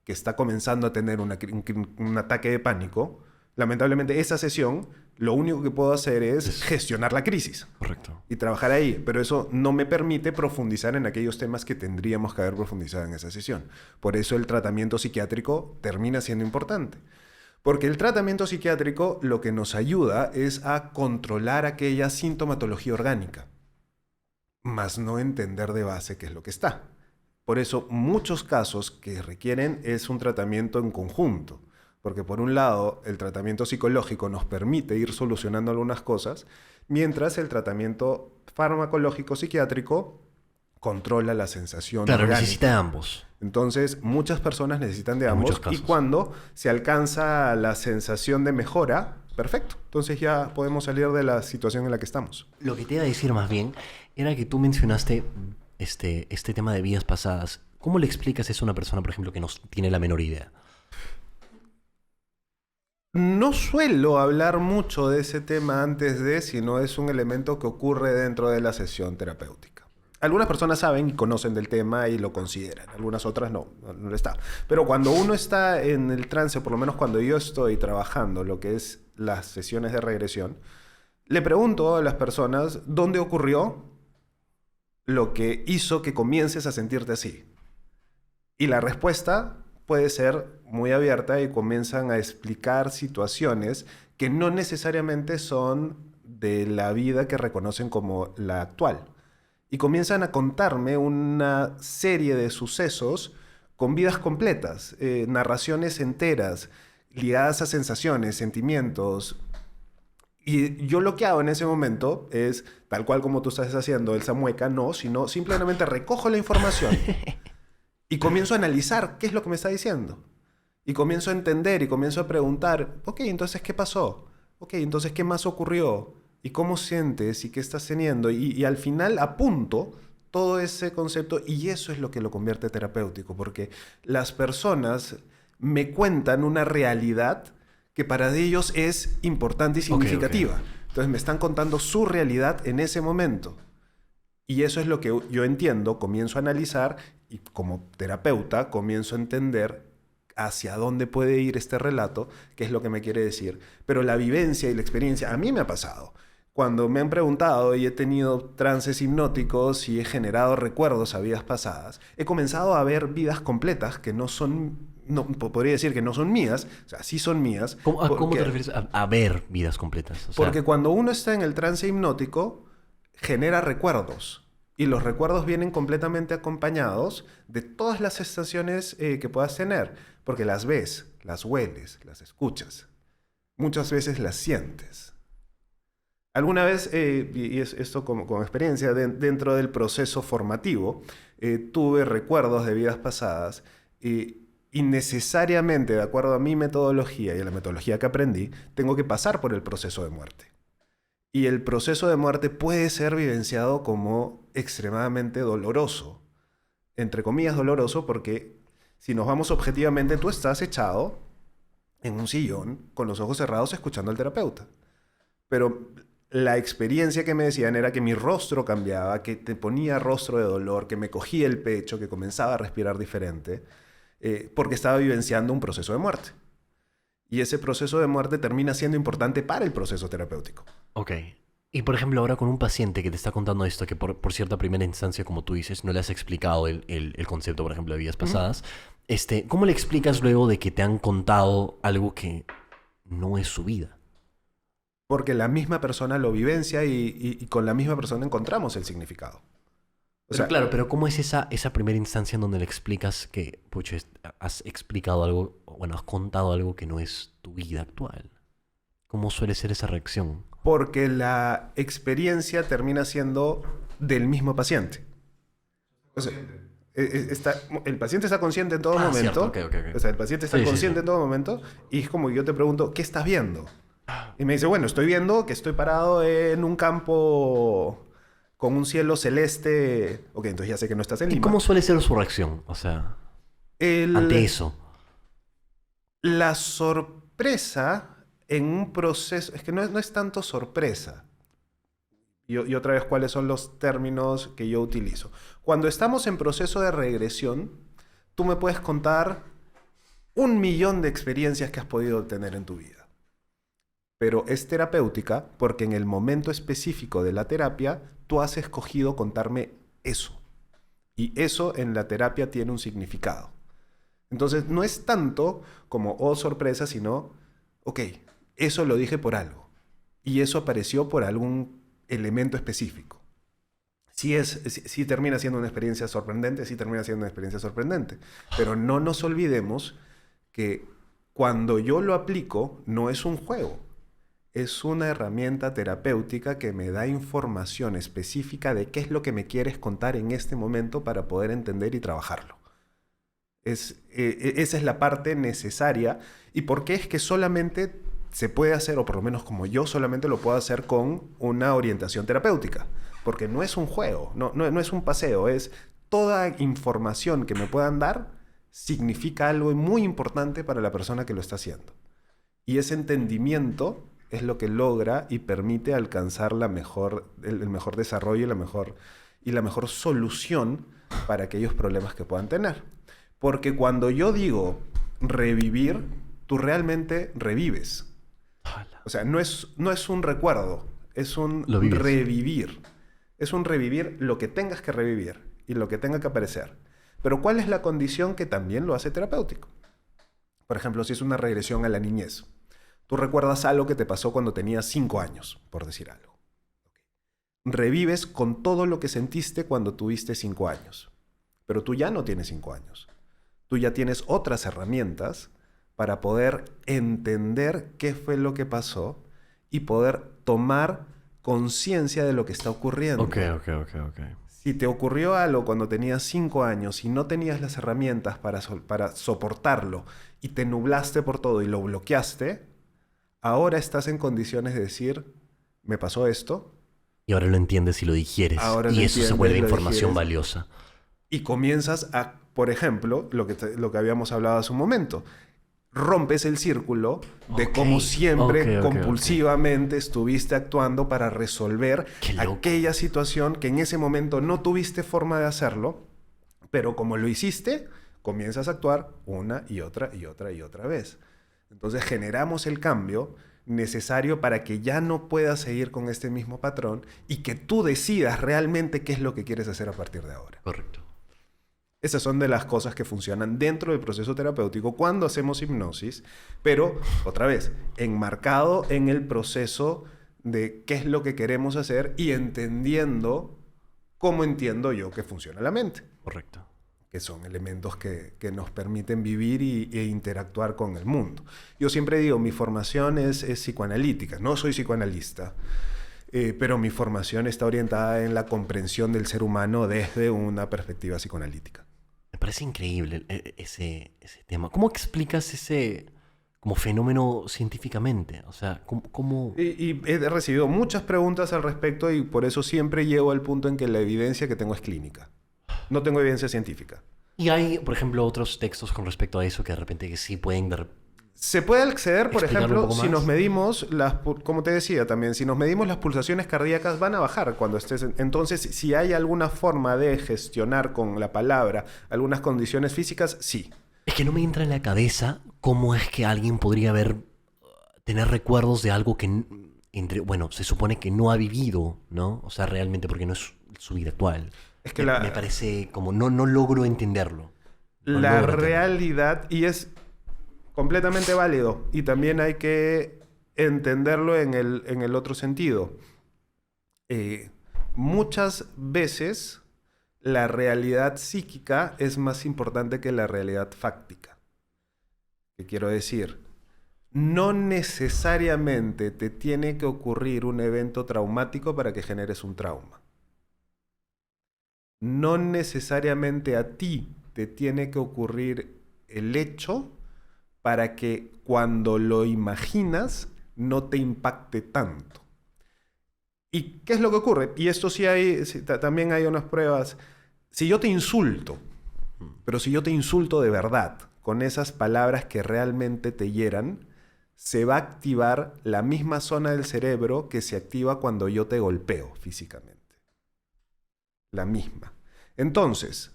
que está comenzando a tener un ataque de pánico, lamentablemente esa sesión, lo único que puedo hacer es gestionar la crisis. Correcto. Y trabajar ahí, pero eso no me permite profundizar en aquellos temas que tendríamos que haber profundizado en esa sesión. Por eso el tratamiento psiquiátrico termina siendo importante. Porque el tratamiento psiquiátrico lo que nos ayuda es a controlar aquella sintomatología orgánica, más no entender de base qué es lo que está. Por eso muchos casos que requieren es un tratamiento en conjunto. Porque por un lado, el tratamiento psicológico nos permite ir solucionando algunas cosas, mientras el tratamiento farmacológico psiquiátrico controla la sensación Claro, orgánica. necesita de ambos. Entonces, muchas personas necesitan de En ambos. muchos casos. Y cuando se alcanza la sensación de mejora, perfecto. Entonces ya podemos salir de la situación en la que estamos. Lo que te iba a decir más bien era que tú mencionaste este tema de vidas pasadas. ¿Cómo le explicas eso a una persona, por ejemplo, que no tiene la menor idea? No suelo hablar mucho de ese tema antes de, sino es un elemento que ocurre dentro de la sesión terapéutica. Algunas personas saben y conocen del tema y lo consideran, algunas otras no lo está. Pero cuando uno está en el trance, por lo menos cuando yo estoy trabajando lo que es las sesiones de regresión, le pregunto a las personas dónde ocurrió lo que hizo que comiences a sentirte así. Y la respuesta puede ser muy abierta y comienzan a explicar situaciones que no necesariamente son de la vida que reconocen como la actual. Y comienzan a contarme una serie de sucesos con vidas completas, narraciones enteras, ligadas a sensaciones, sentimientos. Y yo lo que hago en ese momento es, tal cual como tú estás haciendo, Elsa Mueca, no, sino simplemente recojo la información y comienzo a analizar qué es lo que me está diciendo. Y comienzo a entender y comienzo a preguntar, ok, entonces, ¿qué pasó? Ok, entonces, ¿qué más ocurrió? ¿Y cómo sientes? ¿Y qué estás teniendo? Y al final apunto todo ese concepto y eso es lo que lo convierte terapéutico, porque las personas me cuentan una realidad que para ellos es importante y significativa. Ok. Entonces me están contando su realidad en ese momento. Y eso es lo que yo entiendo, comienzo a analizar y como terapeuta comienzo a entender hacia dónde puede ir este relato, qué es lo que me quiere decir. Pero la vivencia y la experiencia, a mí me ha pasado. Cuando me han preguntado y he tenido trances hipnóticos y he generado recuerdos a vidas pasadas, he comenzado a ver vidas completas que no son no, podría decir que no son mías, o sea, sí son mías. ¿Cómo te refieres a ver vidas completas? O sea, Porque cuando uno está en el trance hipnótico, genera recuerdos. Y los recuerdos vienen completamente acompañados de todas las sensaciones que puedas tener. Porque las ves, las hueles, las escuchas. Muchas veces las sientes. Alguna vez, y es esto como experiencia, dentro del proceso formativo, tuve recuerdos de vidas pasadas y necesariamente, de acuerdo a mi metodología y a la metodología que aprendí, tengo que pasar por el proceso de muerte. Y el proceso de muerte puede ser vivenciado como extremadamente doloroso. Entre comillas doloroso, porque si nos vamos objetivamente, tú estás echado en un sillón con los ojos cerrados escuchando al terapeuta. Pero la experiencia que me decían era que mi rostro cambiaba, que te ponía rostro de dolor, que me cogía el pecho, que comenzaba a respirar diferente, porque estaba vivenciando un proceso de muerte. Y ese proceso de muerte termina siendo importante para el proceso terapéutico. Ok. Y por ejemplo, ahora con un paciente que te está contando esto, que por cierta primera instancia, como tú dices, no le has explicado el concepto, por ejemplo, de vidas pasadas, ¿cómo le explicas luego de que te han contado algo que no es su vida? Porque la misma persona lo vivencia y con la misma persona encontramos el significado. O sea, Claro, pero ¿cómo es esa primera instancia en donde le explicas que, pucha, has explicado algo, bueno, has contado algo que no es tu vida actual? ¿Cómo suele ser esa reacción? porque la experiencia termina siendo del mismo paciente. O sea, el paciente está consciente en todo momento. Cierto. Ok. O sea, el paciente está consciente en todo momento y es como yo te pregunto, ¿qué estás viendo? Y me dice, bueno, estoy viendo que estoy parado en un campo con un cielo celeste. Ok, entonces ya sé que no estás en ¿Y Lima. cómo suele ser su reacción? O sea, ante eso. La sorpresa en un proceso... Es que no es tanto sorpresa. Y otra vez, ¿cuáles son los términos que yo utilizo? Cuando estamos en proceso de regresión, tú me puedes contar 1.000.000 de experiencias que has podido tener en tu vida. Pero es terapéutica porque en el momento específico de la terapia, tú has escogido contarme eso. Y eso en la terapia tiene un significado. Entonces, no es tanto como, oh, sorpresa, sino, ok, eso lo dije por algo. Y eso apareció por algún elemento específico. Sí termina siendo una experiencia sorprendente, sí termina siendo una experiencia sorprendente. Pero no nos olvidemos que cuando yo lo aplico, no es un juego. Es una herramienta terapéutica que me da información específica de qué es lo que me quieres contar en este momento para poder entender y trabajarlo. Esa es la parte necesaria. ¿Y por qué es que solamente se puede hacer, o por lo menos como yo solamente lo puedo hacer con una orientación terapéutica? Porque no es un juego, no es un paseo, es toda información que me puedan dar significa algo muy importante para la persona que lo está haciendo. Y ese entendimiento es lo que logra y permite alcanzar el mejor desarrollo y la mejor solución para aquellos problemas que puedan tener. Porque cuando yo digo revivir, tú realmente revives. O sea, no es un recuerdo, es un revivir. Es un revivir lo que tengas que revivir y lo que tenga que aparecer. Pero ¿cuál es la condición que también lo hace terapéutico? Por ejemplo, si es una regresión a la niñez. Tú recuerdas algo que te pasó cuando tenías 5 años, por decir algo. Revives con todo lo que sentiste cuando tuviste 5 años. Pero tú ya no tienes 5 años. Tú ya tienes otras herramientas para poder entender qué fue lo que pasó y poder tomar conciencia de lo que está ocurriendo. Ok. Si te ocurrió algo cuando tenías 5 años y no tenías las herramientas para soportarlo y te nublaste por todo y lo bloqueaste, ahora estás en condiciones de decir, me pasó esto. Y ahora lo entiendes y lo digieres. Ahora y eso se vuelve información digieres. valiosa. Y comienzas a, por ejemplo, lo que habíamos hablado hace un momento. Rompes el círculo de cómo siempre compulsivamente estuviste actuando para resolver aquella situación que en ese momento no tuviste forma de hacerlo, pero como lo hiciste, comienzas a actuar una y otra vez. Entonces generamos el cambio necesario para que ya no puedas seguir con este mismo patrón y que tú decidas realmente qué es lo que quieres hacer a partir de ahora. Correcto. Esas son de las cosas que funcionan dentro del proceso terapéutico cuando hacemos hipnosis, pero, otra vez, enmarcado en el proceso de qué es lo que queremos hacer y entendiendo cómo entiendo yo que funciona la mente. Correcto. Que son elementos que nos permiten vivir e interactuar con el mundo. Yo siempre digo, mi formación es psicoanalítica, no soy psicoanalista, pero mi formación está orientada en la comprensión del ser humano desde una perspectiva psicoanalítica. Me parece increíble ese tema. ¿Cómo explicas ese como fenómeno científicamente? O sea, ¿cómo? Y he recibido muchas preguntas al respecto y por eso siempre llego al punto en que la evidencia que tengo es clínica. No tengo evidencia científica. Y hay, por ejemplo, otros textos con respecto a eso que de repente que sí pueden Se puede acceder, por ¿explicarlo un ejemplo, poco si más? nos medimos, como te decía también, si nos medimos las pulsaciones cardíacas van a bajar cuando estés... Entonces, si hay alguna forma de gestionar con la palabra algunas condiciones físicas, sí. Es que no me entra en la cabeza cómo es que alguien podría tener recuerdos de algo que, bueno, se supone que no ha vivido, ¿no? O sea, realmente porque no es su vida actual. Es que me parece como no logro entenderlo. No la logro entenderlo. realidad, y es completamente válido, y también hay que entenderlo en el otro sentido. Muchas veces la realidad psíquica es más importante que la realidad fáctica. ¿Qué quiero decir? No necesariamente te tiene que ocurrir un evento traumático para que generes un trauma. No necesariamente a ti te tiene que ocurrir el hecho para que cuando lo imaginas no te impacte tanto. ¿Y qué es lo que ocurre? Y esto también hay unas pruebas. Si yo te insulto, pero si yo te insulto de verdad, con esas palabras que realmente te hieran, se va a activar la misma zona del cerebro que se activa cuando yo te golpeo físicamente. La misma. Entonces,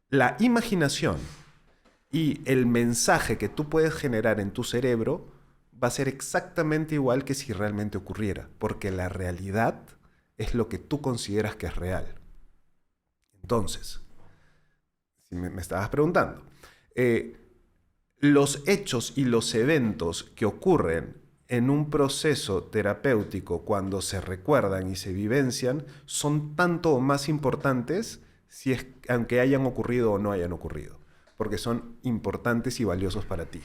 la imaginación y el mensaje que tú puedes generar en tu cerebro va a ser exactamente igual que si realmente ocurriera, porque la realidad es lo que tú consideras que es real. Entonces, si me estabas preguntando, los hechos y los eventos que ocurren en un proceso terapéutico cuando se recuerdan y se vivencian son tanto o más importantes aunque hayan ocurrido o no hayan ocurrido, porque son importantes y valiosos para ti.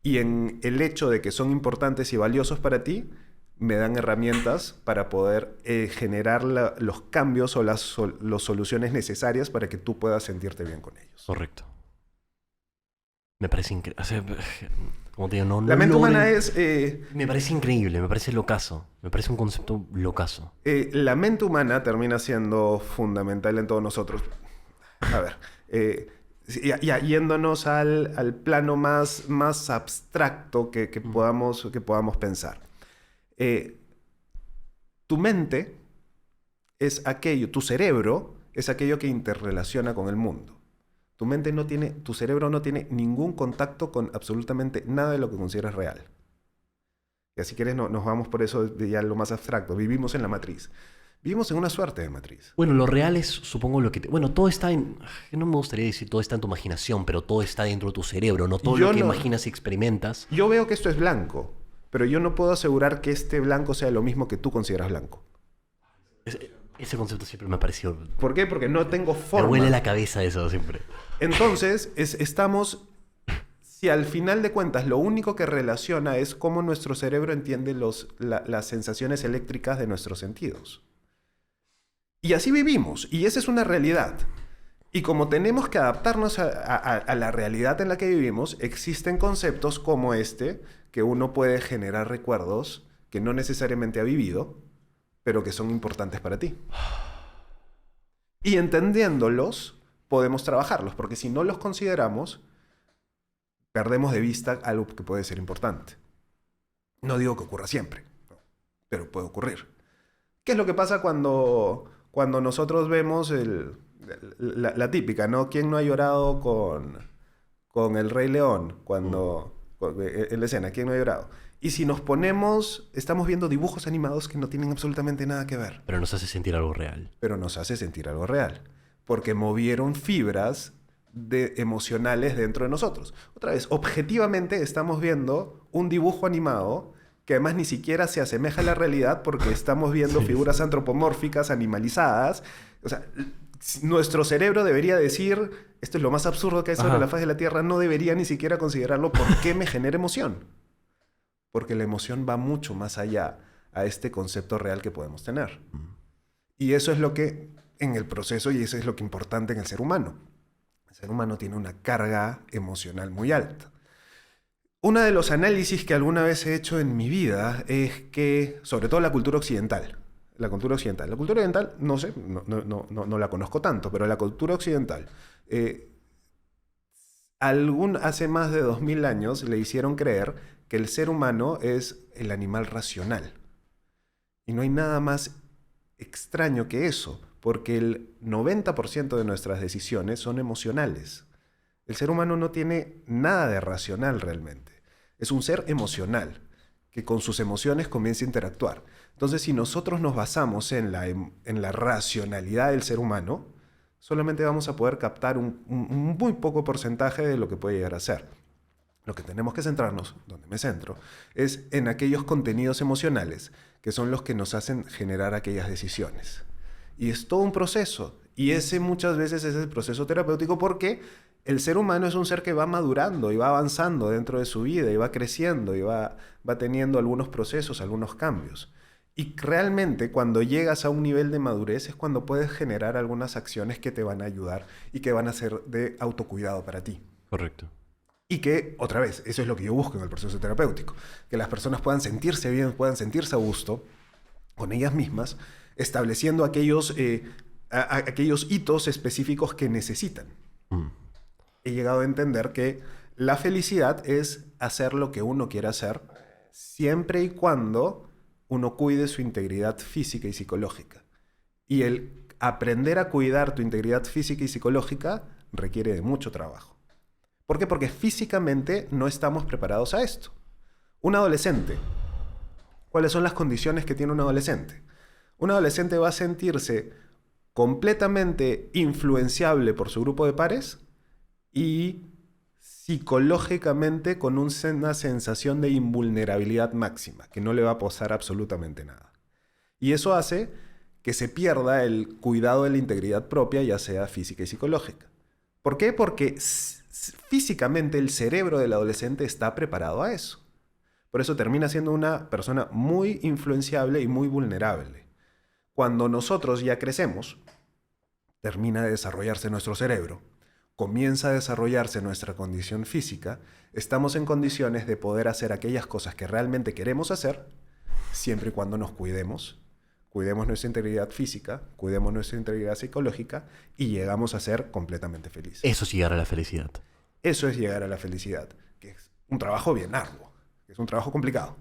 Y en el hecho de que son importantes y valiosos para ti, me dan herramientas para poder generar los cambios o las soluciones necesarias para que tú puedas sentirte bien con ellos. Correcto. Me parece increíble. O sea, como te digo, no La mente logro humana es... Me parece increíble, me parece locazo. Me parece un concepto locazo. La mente humana termina siendo fundamental en todos nosotros. A ver, yéndonos al plano más abstracto que podamos pensar. Tu mente es aquello, tu cerebro es aquello que interrelaciona con el mundo. Tu cerebro no tiene ningún contacto con absolutamente nada de lo que consideras real. Y así quieres, nos vamos por eso de ya lo más abstracto. Vivimos en la matriz. Vivimos en una suerte de matriz. Bueno, lo real es, supongo, lo que... Bueno, todo está en... No me gustaría decir todo está en tu imaginación, pero todo está dentro de tu cerebro, no todo lo que imaginas y experimentas. Yo veo que esto es blanco, pero yo no puedo asegurar que este blanco sea lo mismo que tú consideras blanco. Ese concepto siempre me ha parecido... ¿Por qué? Porque no tengo forma. Me huele la cabeza eso siempre. Entonces, estamos... Si al final de cuentas lo único que relaciona es cómo nuestro cerebro entiende las sensaciones eléctricas de nuestros sentidos. Y así vivimos, y esa es una realidad. Y como tenemos que adaptarnos a la realidad en la que vivimos, existen conceptos como este, que uno puede generar recuerdos que no necesariamente ha vivido, pero que son importantes para ti. Y entendiéndolos, podemos trabajarlos, porque si no los consideramos, perdemos de vista algo que puede ser importante. No digo que ocurra siempre, pero puede ocurrir. ¿Qué es lo que pasa cuando nosotros vemos la típica, ¿no? ¿Quién no ha llorado con el Rey León en la escena? ¿Quién no ha llorado? Y si nos ponemos, estamos viendo dibujos animados que no tienen absolutamente nada que ver. Pero nos hace sentir algo real. Pero nos hace sentir algo real. Porque movieron fibras emocionales dentro de nosotros. Otra vez, objetivamente estamos viendo un dibujo animado que además ni siquiera se asemeja a la realidad porque estamos viendo figuras antropomórficas, animalizadas. O sea, nuestro cerebro debería decir, esto es lo más absurdo que hay sobre la faz de la Tierra, no debería ni siquiera considerarlo. ¿Por qué me genera emoción? Porque la emoción va mucho más allá a este concepto real que podemos tener. Y eso es lo que en el proceso, y eso es lo que es importante en el ser humano. El ser humano tiene una carga emocional muy alta. Uno de los análisis que alguna vez he hecho en mi vida es que, sobre todo la cultura occidental, la cultura oriental, no sé, no la conozco tanto, pero la cultura occidental, hace más de 2000 años le hicieron creer que el ser humano es el animal racional. Y no hay nada más extraño que eso, porque el 90% de nuestras decisiones son emocionales. El ser humano no tiene nada de racional realmente. Es un ser emocional, que con sus emociones comienza a interactuar. Entonces, si nosotros nos basamos en la racionalidad del ser humano, solamente vamos a poder captar un muy poco porcentaje de lo que puede llegar a ser. Lo que tenemos que centrarnos, donde me centro, es en aquellos contenidos emocionales que son los que nos hacen generar aquellas decisiones. Y es todo un proceso. Y ese muchas veces es el proceso terapéutico porque el ser humano es un ser que va madurando y va avanzando dentro de su vida y va creciendo y va teniendo algunos procesos, algunos cambios. Y realmente cuando llegas a un nivel de madurez es cuando puedes generar algunas acciones que te van a ayudar y que van a ser de autocuidado para ti. Correcto. Y que, otra vez, eso es lo que yo busco en el proceso terapéutico. Que las personas puedan sentirse bien, puedan sentirse a gusto con ellas mismas, estableciendo aquellos hitos específicos que necesitan. He llegado a entender que la felicidad es hacer lo que uno quiera hacer siempre y cuando uno cuide su integridad física y psicológica. Y el aprender a cuidar tu integridad física y psicológica requiere de mucho trabajo. ¿Por qué? Porque físicamente no estamos preparados a esto. Un adolescente, ¿cuáles son las condiciones que tiene un adolescente? Un adolescente va a sentirse completamente influenciable por su grupo de pares y psicológicamente con una sensación de invulnerabilidad máxima, que no le va a pasar absolutamente nada. Y eso hace que se pierda el cuidado de la integridad propia, ya sea física y psicológica. ¿Por qué? Porque físicamente el cerebro del adolescente está preparado a eso. Por eso termina siendo una persona muy influenciable y muy vulnerable. Cuando nosotros ya crecemos, termina de desarrollarse nuestro cerebro, comienza a desarrollarse nuestra condición física, estamos en condiciones de poder hacer aquellas cosas que realmente queremos hacer, siempre y cuando nos cuidemos nuestra integridad física, cuidemos nuestra integridad psicológica y llegamos a ser completamente felices. Eso es llegar a la felicidad. Eso es llegar a la felicidad, que es un trabajo bien arduo, que es un trabajo complicado,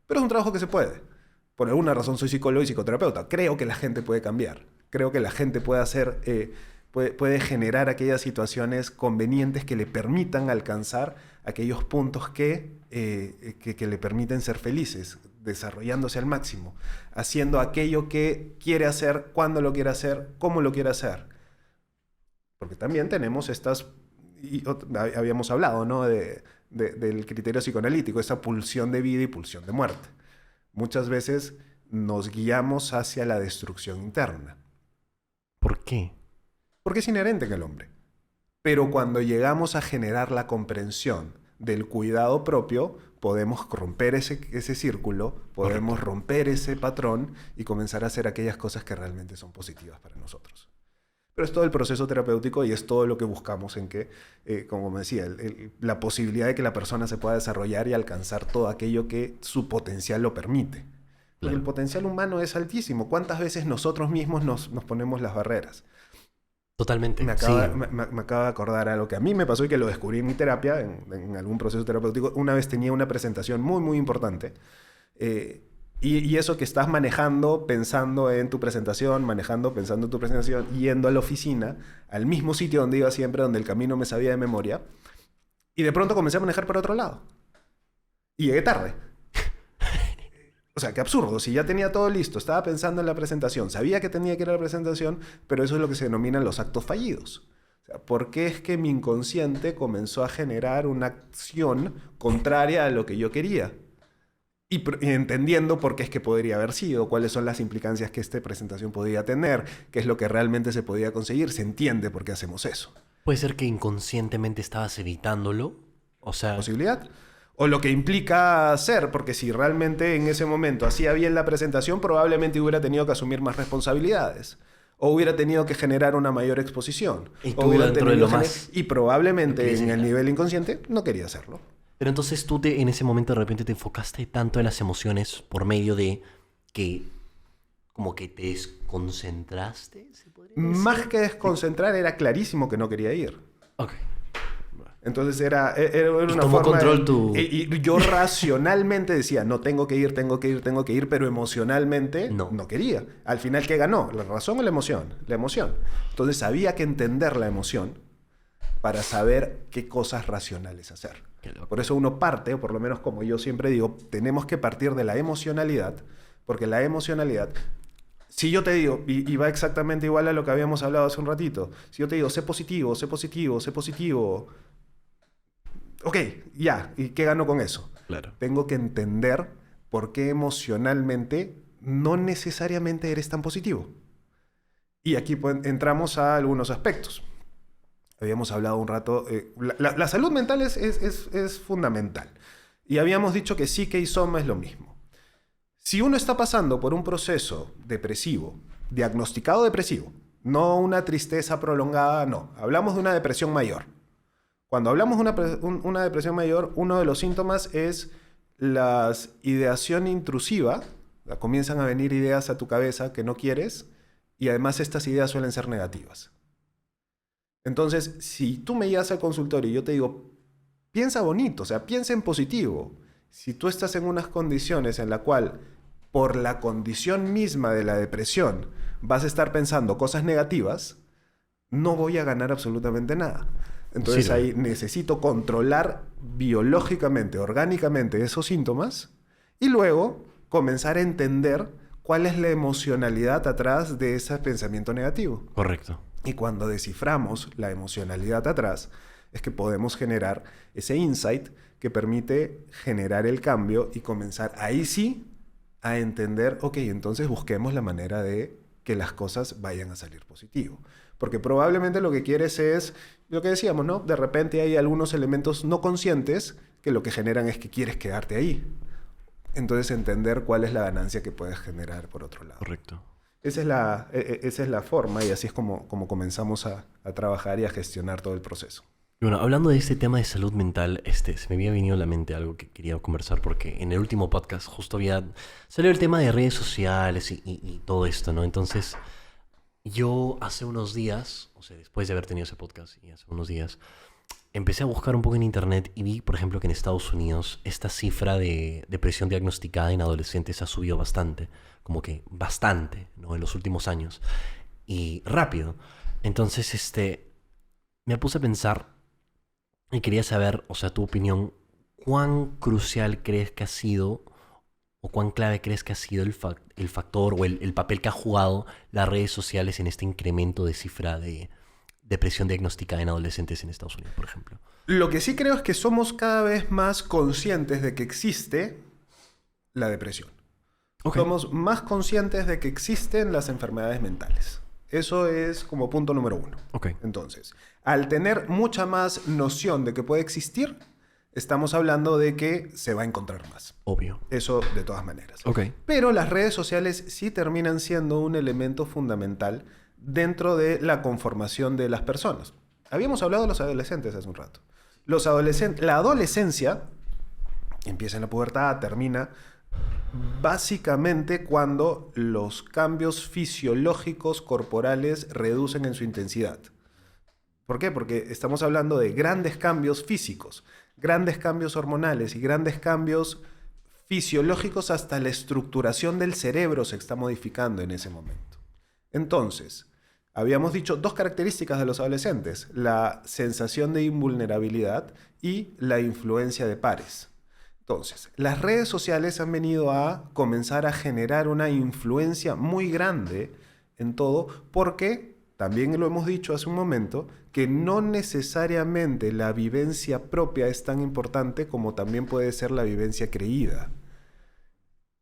pero es un trabajo que se puede. Por alguna razón soy psicólogo y psicoterapeuta. Creo que la gente puede cambiar. Creo que la gente puede puede generar aquellas situaciones convenientes que le permitan alcanzar aquellos puntos que le permiten ser felices, desarrollándose al máximo, haciendo aquello que quiere hacer, cuando lo quiere hacer, cómo lo quiere hacer. Porque también tenemos habíamos hablado, ¿no? del criterio psicoanalítico, esa pulsión de vida y pulsión de muerte. Muchas veces nos guiamos hacia la destrucción interna. ¿Por qué? Porque es inherente en el hombre. Pero cuando llegamos a generar la comprensión del cuidado propio, podemos romper ese círculo, podemos romper ese patrón y comenzar a hacer aquellas cosas que realmente son positivas para nosotros. Pero es todo el proceso terapéutico y es todo lo que buscamos en que, como me decía, la posibilidad de que la persona se pueda desarrollar y alcanzar todo aquello que su potencial lo permite. Porque el potencial humano es altísimo. ¿Cuántas veces nosotros mismos nos ponemos las barreras? Totalmente. Me acaba de acordar algo que a mí me pasó y que lo descubrí en mi terapia, en algún proceso terapéutico. Una vez tenía una presentación muy, muy importante. Y eso que estás manejando, pensando en tu presentación, yendo a la oficina, al mismo sitio donde iba siempre, donde el camino me sabía de memoria. Y de pronto comencé a manejar para otro lado. Y llegué tarde. O sea, qué absurdo. Si ya tenía todo listo, estaba pensando en la presentación, sabía que tenía que ir a la presentación, pero eso es lo que se denominan los actos fallidos. O sea, ¿por qué es que mi inconsciente comenzó a generar una acción contraria a lo que yo quería? Y entendiendo por qué es que podría haber sido, cuáles son las implicancias que esta presentación podía tener, qué es lo que realmente se podía conseguir, se entiende por qué hacemos eso. Puede ser que inconscientemente estabas evitándolo. O sea, Posibilidad. O lo que implica hacer, porque si realmente en ese momento hacía bien la presentación, probablemente hubiera tenido que asumir más responsabilidades. O hubiera tenido que generar una mayor exposición. Y O tú hubiera dentro de tenido lo que más y probablemente en implícita. el nivel inconsciente no quería hacerlo. pero entonces tú en ese momento de repente te enfocaste tanto en las emociones por medio de que como que te desconcentraste, ¿se podría decir? Más que desconcentrar, era clarísimo que no quería ir. Ok. Entonces era una tomó forma control tu- y yo racionalmente decía, no, tengo que ir, pero emocionalmente No. no quería. Al final, ¿qué ganó? ¿La razón o la emoción? La emoción. Entonces había que entender la emoción para saber qué cosas racionales hacer. Qué loco. Por eso uno parte, o por lo menos como yo siempre digo, tenemos que partir de la emocionalidad, porque la emocionalidad... Si yo te digo, y va exactamente igual a lo que habíamos hablado hace un ratito, si yo te digo, sé positivo, sé positivo, sé positivo, ok, ya, ¿y qué gano con eso? Claro. Tengo que entender por qué emocionalmente no necesariamente eres tan positivo. Y aquí pues, entramos a algunos aspectos. Habíamos hablado un rato, la salud mental es fundamental. Y habíamos dicho que psique y soma es lo mismo. Si uno está pasando por un proceso depresivo, diagnosticado depresivo, no una tristeza prolongada, no. Hablamos de una depresión mayor. Cuando hablamos de una depresión mayor, uno de los síntomas es la ideación intrusiva. Comienzan a venir ideas a tu cabeza que no quieres y además estas ideas suelen ser negativas. Entonces, si tú me llevas al consultorio y yo te digo, piensa bonito, o sea, piensa en positivo. Si tú estás en unas condiciones en la cual, por la condición misma de la depresión, vas a estar pensando cosas negativas, no voy a ganar absolutamente nada. Entonces Sí, ahí necesito controlar biológicamente, orgánicamente esos síntomas y luego comenzar a entender cuál es la emocionalidad atrás de ese pensamiento negativo. Correcto. Y cuando desciframos la emocionalidad atrás, es que podemos generar ese insight que permite generar el cambio y comenzar ahí sí a entender, ok, entonces busquemos la manera de que las cosas vayan a salir positivo. Porque probablemente lo que quieres es, lo que decíamos, ¿no? De repente hay algunos elementos no conscientes que lo que generan es que quieres quedarte ahí. Entonces entender cuál es la ganancia que puedes generar por otro lado. Correcto. Esa es la forma y así es como comenzamos a trabajar y a gestionar todo el proceso. Y bueno, hablando de este tema de salud mental, se me había venido a la mente algo que quería conversar porque en el último podcast justo había salido el tema de redes sociales y todo esto, ¿no? Entonces, yo hace unos días, o sea, después de haber tenido ese podcast y hace unos días, empecé a buscar un poco en internet y vi, por ejemplo, que en Estados Unidos esta cifra de depresión diagnosticada en adolescentes ha subido bastante, como que bastante, ¿no? En los últimos años. Y rápido. Entonces, me puse a pensar y quería saber, o sea, tu opinión, ¿cuán crucial crees que ha sido o cuán clave crees que ha sido el factor o el papel que ha jugado las redes sociales en este incremento de cifra de depresión diagnosticada en adolescentes en Estados Unidos, por ejemplo? Lo que sí creo es que somos cada vez más conscientes de que existe la depresión. Ok. Somos más conscientes de que existen las enfermedades mentales. Eso es como punto número 1. Ok. Entonces, al tener mucha más noción de que puede existir, estamos hablando de que se va a encontrar más. Obvio. Eso de todas maneras. Ok. Pero las redes sociales sí terminan siendo un elemento fundamental dentro de la conformación de las personas. Habíamos hablado de los adolescentes hace un rato. La adolescencia empieza en la pubertad, termina básicamente cuando los cambios fisiológicos corporales reducen en su intensidad. ¿Por qué? Porque estamos hablando de grandes cambios físicos, grandes cambios hormonales y grandes cambios fisiológicos, hasta la estructuración del cerebro se está modificando en ese momento. Entonces, habíamos dicho 2 características de los adolescentes: la sensación de invulnerabilidad y la influencia de pares. Entonces, las redes sociales han venido a comenzar a generar una influencia muy grande en todo, porque también lo hemos dicho hace un momento, que no necesariamente la vivencia propia es tan importante como también puede ser la vivencia creída.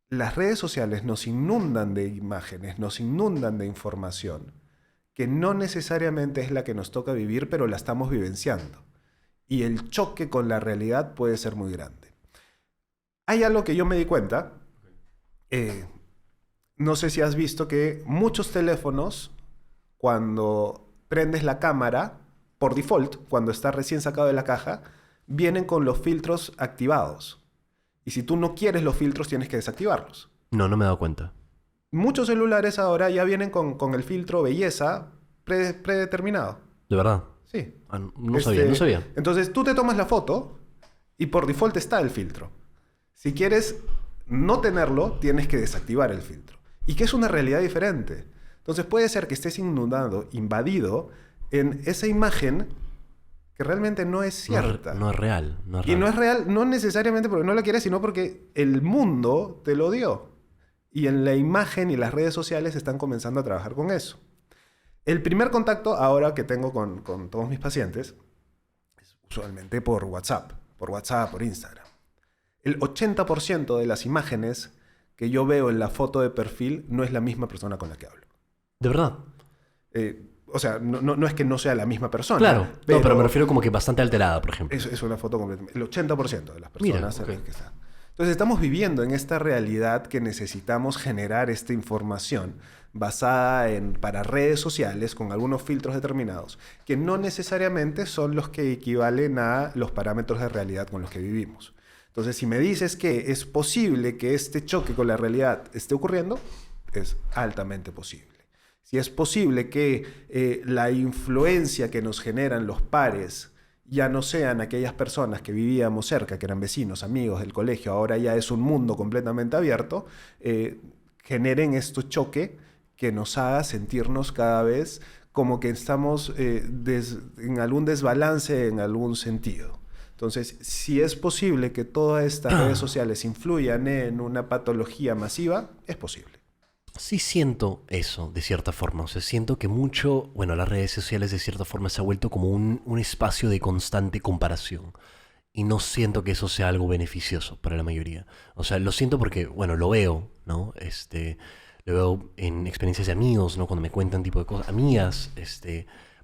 Las redes sociales nos inundan de imágenes, nos inundan de información, que no necesariamente es la que nos toca vivir, pero la estamos vivenciando. Y el choque con la realidad puede ser muy grande. Hay algo que yo me di cuenta. No sé si has visto que muchos teléfonos, cuando prendes la cámara, por default, cuando está recién sacado de la caja, vienen con los filtros activados. Y si tú no quieres los filtros, tienes que desactivarlos. No me he dado cuenta. Muchos celulares ahora ya vienen con el filtro belleza predeterminado. ¿De verdad? Sí. No sabía. Entonces tú te tomas la foto y por default está el filtro. Si quieres no tenerlo, tienes que desactivar el filtro. Y que es una realidad diferente. Entonces puede ser que estés inundado, invadido en esa imagen que realmente no es cierta. No es real. Y no es real, no necesariamente porque no la quieres, sino porque el mundo te lo dio. Y en la imagen y las redes sociales están comenzando a trabajar con eso. El primer contacto ahora que tengo con todos mis pacientes es usualmente por WhatsApp, por Instagram. El 80% de las imágenes que yo veo en la foto de perfil no es la misma persona con la que hablo. ¿De verdad? O sea, no es que no sea la misma persona. Claro, pero me refiero como que bastante alterada, por ejemplo. Es una foto completamente... El 80% de las personas... Mira, saben que está. Entonces estamos viviendo en esta realidad que necesitamos generar esta información basada para redes sociales con algunos filtros determinados que no necesariamente son los que equivalen a los parámetros de realidad con los que vivimos. Entonces, si me dices que es posible que este choque con la realidad esté ocurriendo, es altamente posible. Si es posible que la influencia que nos generan los pares ya no sean aquellas personas que vivíamos cerca, que eran vecinos, amigos del colegio, ahora ya es un mundo completamente abierto, generen este choque que nos haga sentirnos cada vez como que estamos en algún desbalance en algún sentido. Entonces, si es posible que todas estas redes sociales influyan en una patología masiva, es posible. Sí siento eso, de cierta forma. O sea, siento que las redes sociales de cierta forma se ha vuelto como un espacio de constante comparación. Y no siento que eso sea algo beneficioso para la mayoría. O sea, lo siento porque, lo veo, ¿no? Lo veo en experiencias de amigos, ¿no? Cuando me cuentan tipo de cosas. Amigas,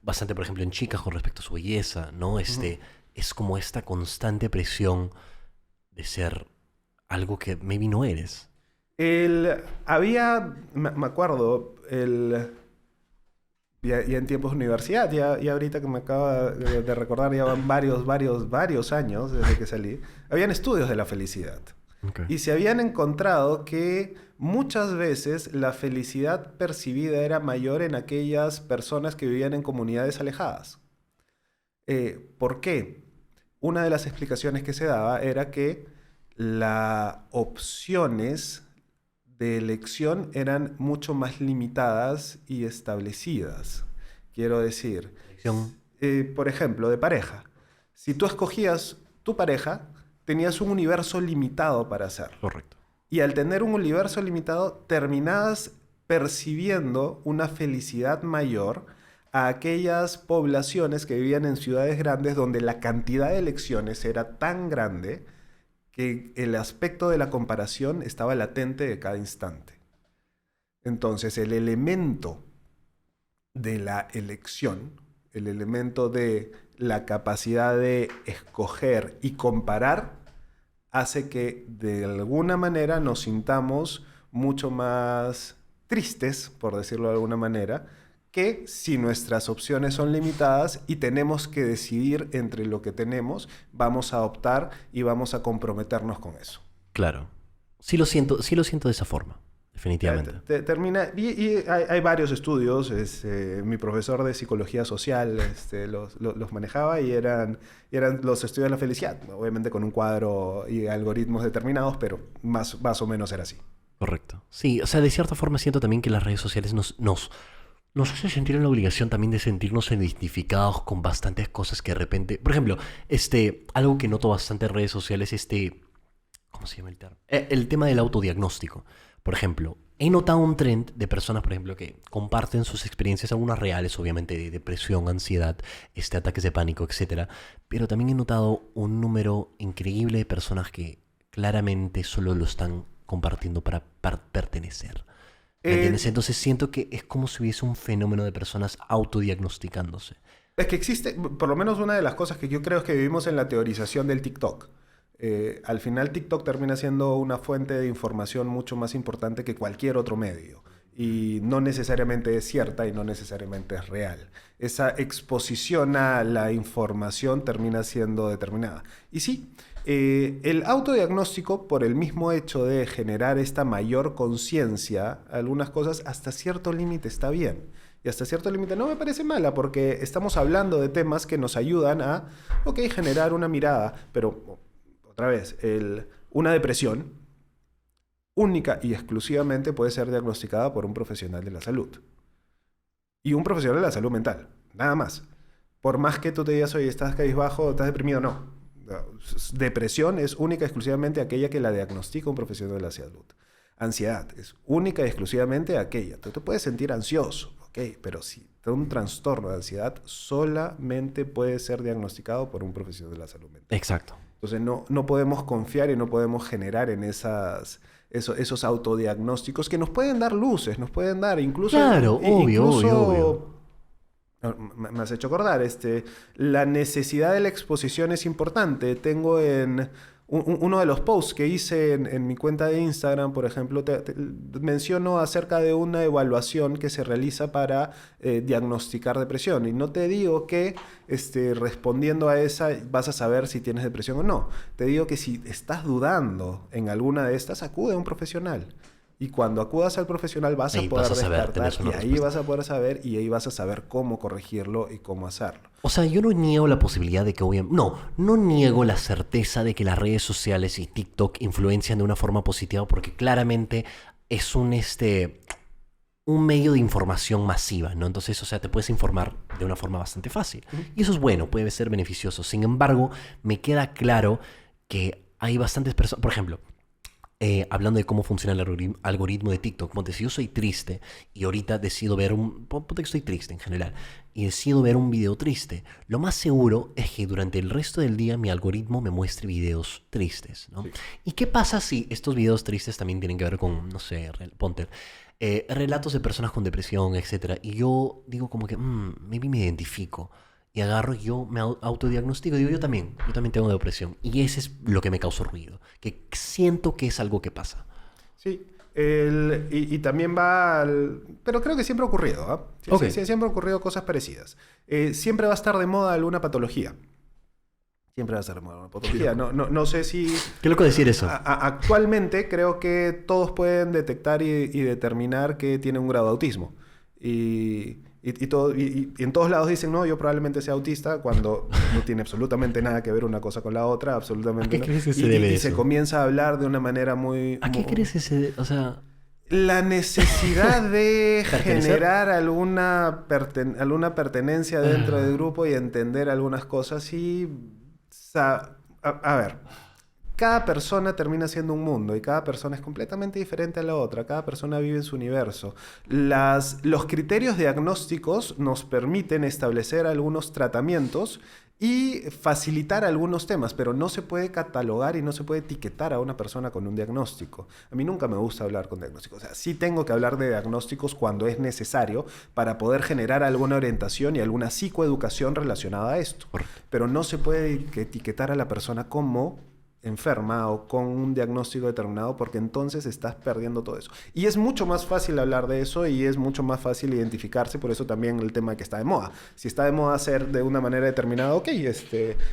bastante, por ejemplo, en chicas con respecto a su belleza, ¿no? Es como esta constante presión de ser algo que maybe no eres. Me acuerdo, ya en tiempos de universidad, ya ahorita que me acaba de recordar, ya van varios años desde que salí, habían estudios de la felicidad. Okay. Y se habían encontrado que muchas veces la felicidad percibida era mayor en aquellas personas que vivían en comunidades alejadas. ¿Por qué? Una de las explicaciones que se daba era que las opciones de elección eran mucho más limitadas y establecidas. Quiero decir, por ejemplo, de pareja. Si tú escogías tu pareja, tenías un universo limitado para hacer. Correcto. Y al tener un universo limitado, terminabas percibiendo una felicidad mayor a aquellas poblaciones que vivían en ciudades grandes donde la cantidad de elecciones era tan grande que el aspecto de la comparación estaba latente de cada instante. Entonces, el elemento de la elección, el elemento de la capacidad de escoger y comparar, hace que de alguna manera nos sintamos mucho más tristes, por decirlo de alguna manera, que si nuestras opciones son limitadas y tenemos que decidir entre lo que tenemos, vamos a optar y vamos a comprometernos con eso. Claro. Sí lo siento de esa forma, definitivamente. Termina, y hay varios estudios. Mi profesor de psicología social los manejaba y eran los estudios de la felicidad, obviamente con un cuadro y algoritmos determinados, pero más o menos era así. Correcto. Sí, o sea, de cierta forma siento también que las redes sociales nos hace sentir en la obligación también de sentirnos identificados con bastantes cosas que de repente... Por ejemplo, algo que noto bastante en redes sociales es ¿cómo se llama el término? El tema del autodiagnóstico. Por ejemplo, he notado un trend de personas, por ejemplo, que comparten sus experiencias, algunas reales, obviamente, de depresión, ansiedad, ataques de pánico, etcétera. Pero también he notado un número increíble de personas que claramente solo lo están compartiendo para pertenecer. ¿Me entiendes? Entonces siento que es como si hubiese un fenómeno de personas autodiagnosticándose. Es que existe, por lo menos una de las cosas que yo creo es que vivimos en la teorización del TikTok. Al final TikTok termina siendo una fuente de información mucho más importante que cualquier otro medio. Y no necesariamente es cierta y no necesariamente es real. Esa exposición a la información termina siendo determinada. Y sí, el autodiagnóstico, por el mismo hecho de generar esta mayor conciencia, algunas cosas hasta cierto límite está bien. Y hasta cierto límite no me parece mala, porque estamos hablando de temas que nos ayudan a, generar una mirada. Pero, otra vez, una depresión única y exclusivamente puede ser diagnosticada por un profesional de la salud. Y un profesional de la salud mental, nada más. Por más que tú te digas, oye, estás cabizbajo, estás deprimido, no. Depresión es única y exclusivamente aquella que la diagnostica un profesional de la salud. Ansiedad es única y exclusivamente aquella. Tú te puedes sentir ansioso, pero si un trastorno de ansiedad solamente puede ser diagnosticado por un profesional de la salud mental. Exacto. Entonces no podemos confiar y no podemos generar en esos autodiagnósticos que nos pueden dar luces, nos pueden dar incluso... Claro, obvio. Me has hecho acordar, la necesidad de la exposición es importante. Tengo en uno de los posts que hice en mi cuenta de Instagram, por ejemplo, menciono acerca de una evaluación que se realiza para diagnosticar depresión. Y no te digo que respondiendo a esa vas a saber si tienes depresión o no. Te digo que si estás dudando en alguna de estas, acude a un profesional. Y cuando acudas al profesional vas a poder descartar y ahí vas a poder saber y ahí vas a saber cómo corregirlo y cómo hacerlo. O sea, yo no niego la posibilidad de que no niego la certeza de que las redes sociales y TikTok influencian de una forma positiva porque claramente es un medio de información masiva, ¿no? Entonces, o sea, te puedes informar de una forma bastante fácil. Y eso es bueno, puede ser beneficioso. Sin embargo, me queda claro que hay bastantes personas, por ejemplo, hablando de cómo funciona el algoritmo de TikTok, ponte, si yo soy triste y ahorita decido ver ponte que estoy triste en general, y decido ver un video triste, lo más seguro es que durante el resto del día mi algoritmo me muestre videos tristes, ¿no? Sí. ¿Y qué pasa si estos videos tristes también tienen que ver con, no sé, ponte, relatos de personas con depresión, etcétera? Y yo digo como que, maybe me identifico. Y agarro, yo me autodiagnostico. Digo, yo también tengo depresión. Y ese es lo que me causó ruido. Que siento que es algo que pasa. Sí. Y también va pero creo que siempre ha ocurrido, ¿ah? Sí, okay. Sí, siempre han ocurrido cosas parecidas. Siempre va a estar de moda alguna patología. Siempre va a estar de moda alguna patología. No sé si... Qué loco decir eso. Actualmente creo que todos pueden detectar y determinar que tienen un grado de autismo. Y en todos lados dicen, no, yo probablemente sea autista, cuando no tiene absolutamente nada que ver una cosa con la otra, absolutamente. ¿A qué crees que se debe y eso? Se comienza a hablar de una manera muy... ¿A qué crees que se... O sea... La necesidad de generar alguna pertenencia dentro del grupo y entender algunas cosas y... A ver... Cada persona termina siendo un mundo y cada persona es completamente diferente a la otra. Cada persona vive en su universo. Los criterios diagnósticos nos permiten establecer algunos tratamientos y facilitar algunos temas, pero no se puede catalogar y no se puede etiquetar a una persona con un diagnóstico. A mí nunca me gusta hablar con diagnósticos. O sea, sí tengo que hablar de diagnósticos cuando es necesario para poder generar alguna orientación y alguna psicoeducación relacionada a esto. Pero no se puede etiquetar a la persona como enferma o con un diagnóstico determinado, porque entonces estás perdiendo todo eso. Y es mucho más fácil hablar de eso y es mucho más fácil identificarse, por eso también el tema de que está de moda. Si está de moda hacer de una manera determinada, ok,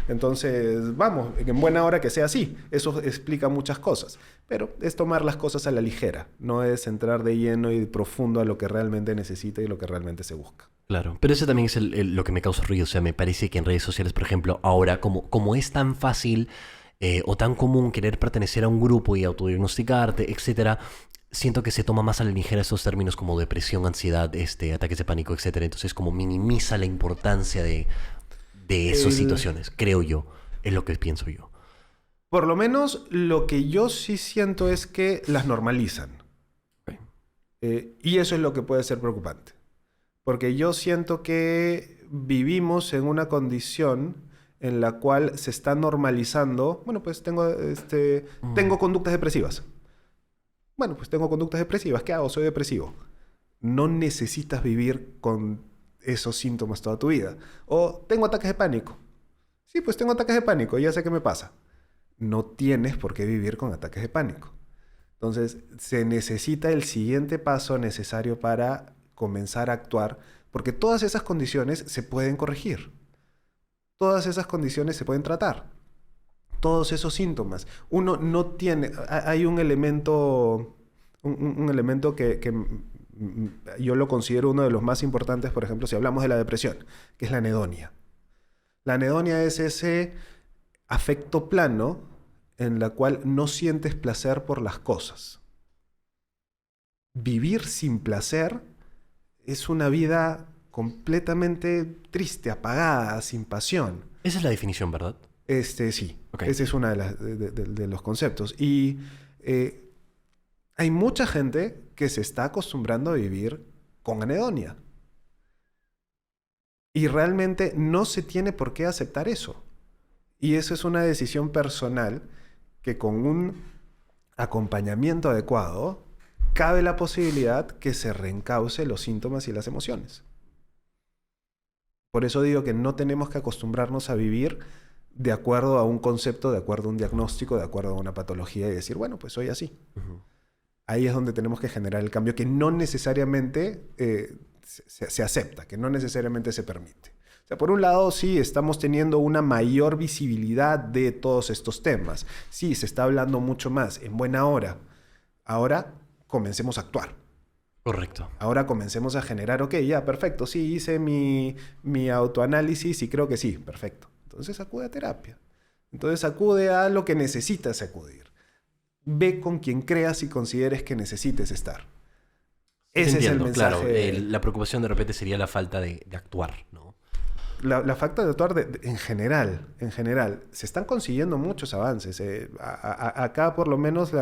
entonces vamos, en buena hora que sea así. Eso explica muchas cosas. Pero es tomar las cosas a la ligera, no es entrar de lleno y profundo a lo que realmente necesita y lo que realmente se busca. Claro, pero eso también es lo que me causa ruido. O sea, me parece que en redes sociales, por ejemplo, ahora, como es tan fácil... o tan común querer pertenecer a un grupo y autodiagnosticarte, etcétera, siento que se toma más a la ligera esos términos como depresión, ansiedad, ataques de pánico, etcétera. Entonces como minimiza la importancia de esas situaciones, creo yo, es lo que pienso yo. Por lo menos lo que yo sí siento es que las normalizan. Okay. Y eso es lo que puede ser preocupante. Porque yo siento que vivimos en una condición en la cual se está normalizando, bueno, pues tengo conductas depresivas. Bueno, pues tengo conductas depresivas. ¿Qué hago? Soy depresivo. No necesitas vivir con esos síntomas toda tu vida. O tengo ataques de pánico. Sí, pues tengo ataques de pánico, ya sé qué me pasa. No tienes por qué vivir con ataques de pánico. Entonces, se necesita el siguiente paso necesario para comenzar a actuar, porque todas esas condiciones se pueden corregir. Todas esas condiciones se pueden tratar. Todos esos síntomas. Uno no tiene... Hay un elemento... Un elemento que yo lo considero uno de los más importantes, por ejemplo, si hablamos de la depresión, que es la anedonia. La anedonia es ese afecto plano en la cual no sientes placer por las cosas. Vivir sin placer es una vida completamente triste, apagada, sin pasión. Esa es la definición, ¿verdad? Sí. Okay. Ese es uno de los conceptos. Y hay mucha gente que se está acostumbrando a vivir con anedonia. Y realmente no se tiene por qué aceptar eso. Y eso es una decisión personal que con un acompañamiento adecuado cabe la posibilidad que se reencauce los síntomas y las emociones. Por eso digo que no tenemos que acostumbrarnos a vivir de acuerdo a un concepto, de acuerdo a un diagnóstico, de acuerdo a una patología y decir, bueno, pues soy así. Uh-huh. Ahí es donde tenemos que generar el cambio que no necesariamente se acepta, que no necesariamente se permite. O sea, por un lado, sí, estamos teniendo una mayor visibilidad de todos estos temas. Sí, se está hablando mucho más, en buena hora. Ahora, comencemos a actuar. Correcto. Ahora comencemos a generar, ok, ya, perfecto, sí, hice mi autoanálisis y creo que sí, perfecto. Entonces acude a terapia. Entonces acude a lo que necesitas acudir. Ve con quien creas y consideres que necesites estar. Ese es el mensaje. Claro, la preocupación de repente sería la falta de actuar, ¿no? La falta de actuar en general. Se están consiguiendo muchos avances. Acá por lo menos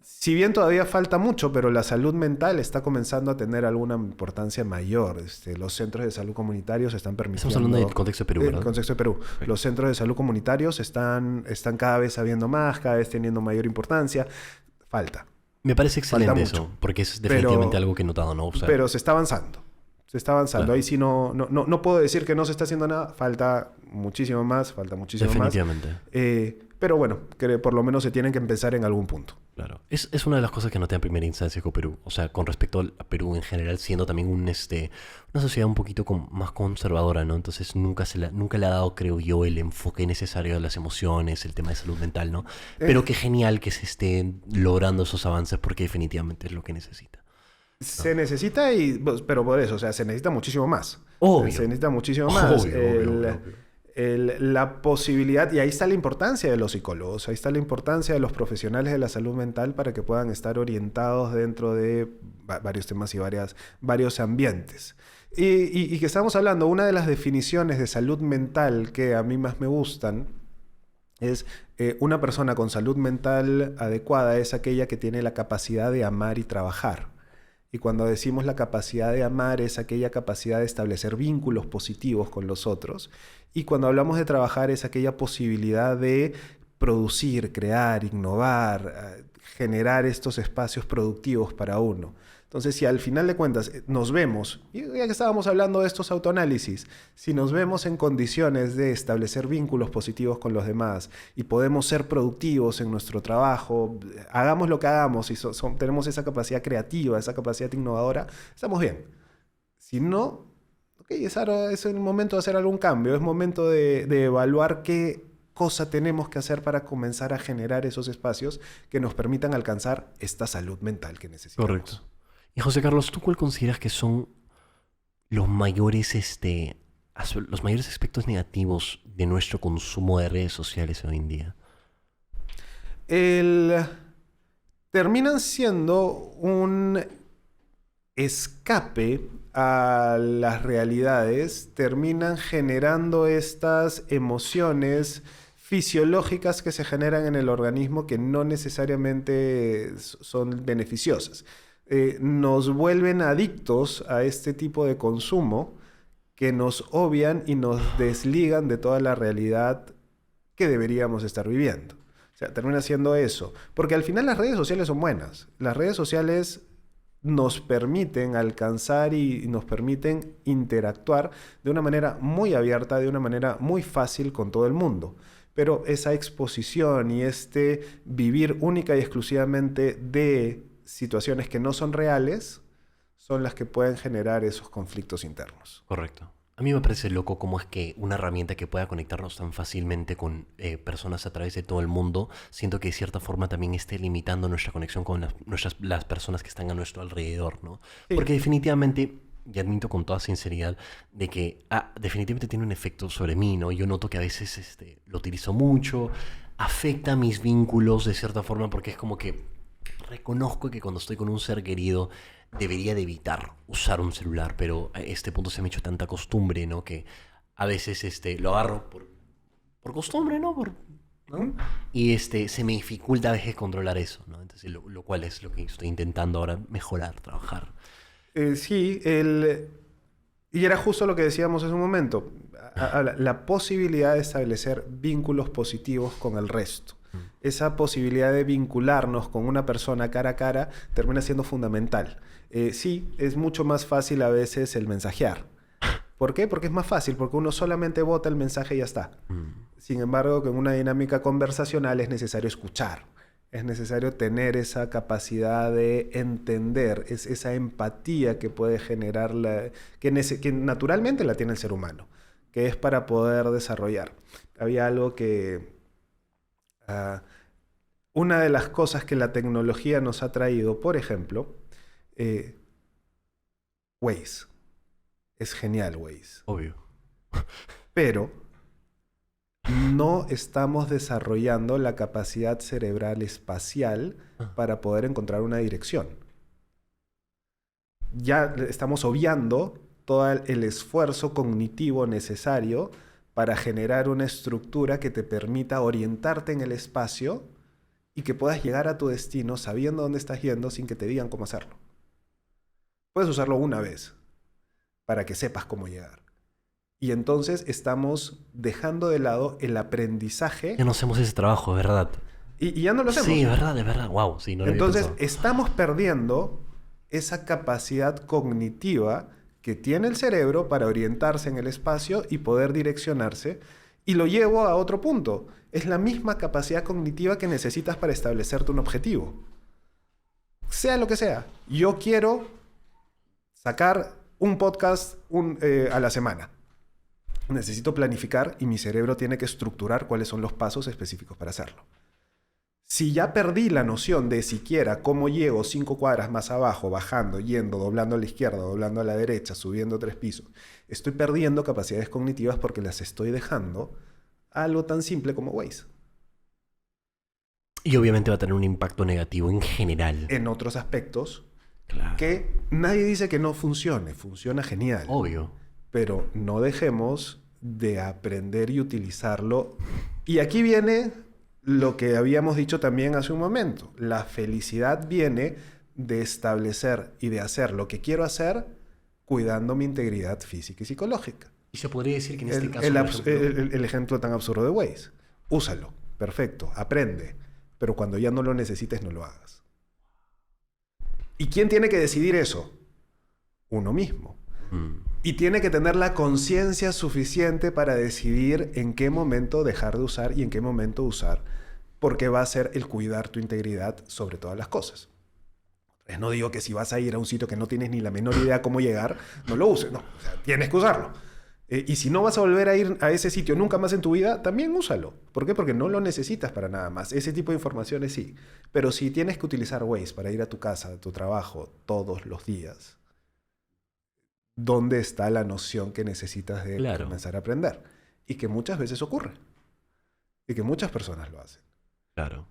si bien todavía falta mucho, pero la salud mental está comenzando a tener alguna importancia mayor. Los centros de salud comunitarios están permitiendo... Estamos hablando del contexto de Perú, ¿verdad? El contexto de Perú. Okay. Los centros de salud comunitarios están cada vez habiendo más, cada vez teniendo mayor importancia. Falta. Me parece excelente eso, porque es definitivamente algo que he notado, ¿no? O sea, pero se está avanzando. Se está avanzando. Claro. Ahí sí no puedo decir que no se está haciendo nada. Falta muchísimo más, definitivamente. Pero bueno, que por lo menos se tienen que empezar en algún punto. Claro. Es una de las cosas que noté en primera instancia con Perú. O sea, con respecto a Perú en general, siendo también una sociedad un poquito más conservadora, ¿no? Entonces nunca le ha dado, creo yo, el enfoque necesario a las emociones, el tema de salud mental, ¿no? Pero qué genial que se estén logrando esos avances porque definitivamente es lo que necesita. Se necesita, pero por eso, o sea, se necesita muchísimo más. Obvio. Se necesita muchísimo más. Obvio. La posibilidad, y ahí está la importancia de los psicólogos, ahí está la importancia de los profesionales de la salud mental para que puedan estar orientados dentro de varios temas y varios ambientes. Y que estamos hablando, una de las definiciones de salud mental que a mí más me gustan es una persona con salud mental adecuada es aquella que tiene la capacidad de amar y trabajar. Y cuando decimos la capacidad de amar es aquella capacidad de establecer vínculos positivos con los otros. Y cuando hablamos de trabajar es aquella posibilidad de producir, crear, innovar, generar estos espacios productivos para uno. Entonces, si al final de cuentas nos vemos, y ya que estábamos hablando de estos autoanálisis, si nos vemos en condiciones de establecer vínculos positivos con los demás y podemos ser productivos en nuestro trabajo, hagamos lo que hagamos y tenemos esa capacidad creativa, esa capacidad innovadora, estamos bien. Si no, es el momento de hacer algún cambio, es momento de evaluar qué cosa tenemos que hacer para comenzar a generar esos espacios que nos permitan alcanzar esta salud mental que necesitamos. Correcto. Y José Carlos, ¿tú cuál consideras que son los mayores aspectos negativos de nuestro consumo de redes sociales hoy en día? Terminan siendo un escape a las realidades, terminan generando estas emociones fisiológicas que se generan en el organismo que no necesariamente son beneficiosas. nos vuelven adictos a este tipo de consumo que nos obvian y nos desligan de toda la realidad que deberíamos estar viviendo. O sea, termina siendo eso. Porque al final las redes sociales son buenas. Las redes sociales nos permiten alcanzar y nos permiten interactuar de una manera muy abierta, de una manera muy fácil con todo el mundo. Pero esa exposición y este vivir única y exclusivamente de situaciones que no son reales son las que pueden generar esos conflictos internos. Correcto. A mí me parece loco cómo es que una herramienta que pueda conectarnos tan fácilmente con personas a través de todo el mundo, siento que de cierta forma también esté limitando nuestra conexión con las personas que están a nuestro alrededor, ¿no? Sí. Porque definitivamente, y admito con toda sinceridad, de que definitivamente tiene un efecto sobre mí, ¿no? Yo noto que a veces lo utilizo mucho, afecta mis vínculos de cierta forma, porque es como que reconozco que cuando estoy con un ser querido debería de evitar usar un celular, pero a este punto se me ha hecho tanta costumbre, ¿no? Que a veces lo agarro por costumbre, ¿no? ¿No? Y se me dificulta a veces controlar eso, ¿no? Entonces, lo cual es lo que estoy intentando ahora mejorar, trabajar. Sí, y era justo lo que decíamos hace un momento, la posibilidad de establecer vínculos positivos con el resto. Esa posibilidad de vincularnos con una persona cara a cara termina siendo fundamental. Sí, es mucho más fácil a veces el mensajear. ¿Por qué? Porque es más fácil, porque uno solamente bota el mensaje y ya está. Sin embargo, con una dinámica conversacional es necesario escuchar. Es necesario tener esa capacidad de entender, esa empatía que puede generar, que naturalmente la tiene el ser humano, que es para poder desarrollar. Había algo que... una de las cosas que la tecnología nos ha traído, por ejemplo, Waze. Es genial Waze. Obvio. Pero no estamos desarrollando la capacidad cerebral espacial para poder encontrar una dirección. Ya estamos obviando todo el esfuerzo cognitivo necesario para generar una estructura que te permita orientarte en el espacio y que puedas llegar a tu destino sabiendo dónde estás yendo sin que te digan cómo hacerlo. Puedes usarlo una vez para que sepas cómo llegar. Y entonces estamos dejando de lado el aprendizaje. Ya no hacemos ese trabajo, ¿verdad? Y ya no lo hacemos. Sí, de verdad. Wow, sí, no lo había Entonces pensado. estamos perdiendo esa capacidad cognitiva que tiene el cerebro para orientarse en el espacio y poder direccionarse. Y lo llevo a otro punto. Es la misma capacidad cognitiva que necesitas para establecerte un objetivo. Sea lo que sea. Yo quiero sacar un podcast a la semana. Necesito planificar y mi cerebro tiene que estructurar cuáles son los pasos específicos para hacerlo. Si ya perdí la noción de siquiera cómo llego 5 cuadras más abajo, bajando, yendo, doblando a la izquierda, doblando a la derecha, subiendo 3 pisos, estoy perdiendo capacidades cognitivas porque las estoy dejando a algo tan simple como Waze. Y obviamente va a tener un impacto negativo en general. En otros aspectos, Claro. que nadie dice que no funcione, funciona genial. Obvio. Pero no dejemos de aprender y utilizarlo. Y aquí viene lo que habíamos dicho también hace un momento. La felicidad viene de establecer y de hacer lo que quiero hacer cuidando mi integridad física y psicológica. Y se podría decir que en este caso... El, por abs- ejemplo, el ejemplo tan absurdo de Waze. Úsalo, perfecto, aprende. Pero cuando ya no lo necesites, no lo hagas. ¿Y quién tiene que decidir eso? Uno mismo. Y tiene que tener la conciencia suficiente para decidir en qué momento dejar de usar y en qué momento usar, porque va a ser el cuidar tu integridad sobre todas las cosas. No digo que si vas a ir a un sitio que no tienes ni la menor idea cómo llegar, no lo uses. No, o sea, tienes que usarlo. Y si no vas a volver a ir a ese sitio nunca más en tu vida, también úsalo. ¿Por qué? Porque no lo necesitas para nada más. Ese tipo de informaciones sí. Pero si tienes que utilizar Waze para ir a tu casa, a tu trabajo, todos los días, ¿dónde está la noción que necesitas de Claro. comenzar a aprender? Y que muchas veces ocurre. Y que muchas personas lo hacen. Claro.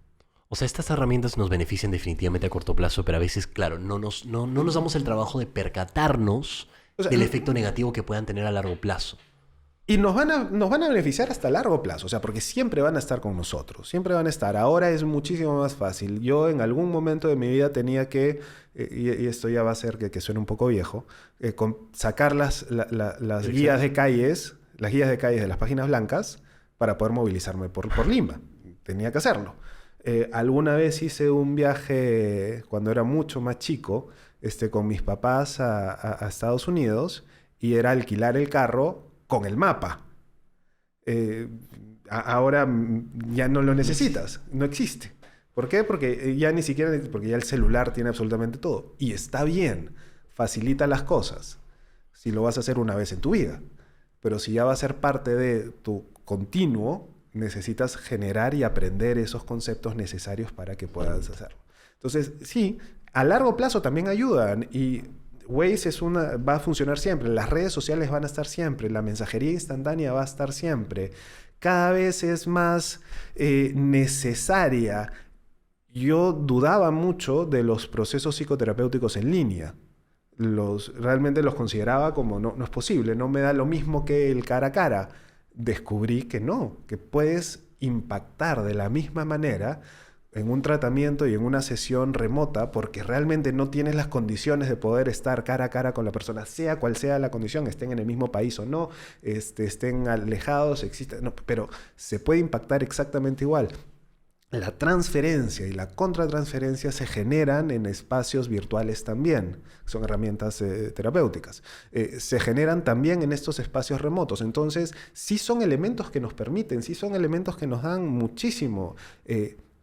O sea, estas herramientas nos benefician definitivamente a corto plazo, pero a veces, claro, no nos damos el trabajo de percatarnos O sea, del efecto negativo que puedan tener a largo plazo. Y nos van a beneficiar hasta largo plazo, o sea, porque siempre van a estar con nosotros, siempre van a estar. Ahora es muchísimo más fácil. Yo en algún momento de mi vida tenía que, y esto ya va a ser que suene un poco viejo, sacar las guías de calles, las guías de calles de las páginas blancas para poder movilizarme por Lima. Tenía que hacerlo. Alguna vez hice un viaje cuando era mucho más chico, con mis papás a Estados Unidos, y era alquilar el carro con el mapa. Ahora ya no lo necesitas, no existe. ¿Por qué? Porque ya porque ya el celular tiene absolutamente todo. Y está bien, facilita las cosas si lo vas a hacer una vez en tu vida. Pero si ya va a ser parte de tu continuo, necesitas generar y aprender esos conceptos necesarios para que puedas hacerlo. Entonces, sí, a largo plazo también ayudan, y Waze va a funcionar siempre, las redes sociales van a estar siempre, la mensajería instantánea va a estar siempre. Cada vez es más necesaria. Yo dudaba mucho de los procesos psicoterapéuticos en línea. Realmente los consideraba como no es posible, no me da lo mismo que el cara a cara. Descubrí que no, que puedes impactar de la misma manera en un tratamiento y en una sesión remota, porque realmente no tienes las condiciones de poder estar cara a cara con la persona, sea cual sea la condición, estén en el mismo país o no, estén alejados, pero se puede impactar exactamente igual. La transferencia y la contratransferencia se generan en espacios virtuales también, son herramientas terapéuticas. Se generan también en estos espacios remotos. Entonces, sí son elementos que nos permiten, sí son elementos que nos dan muchísimo,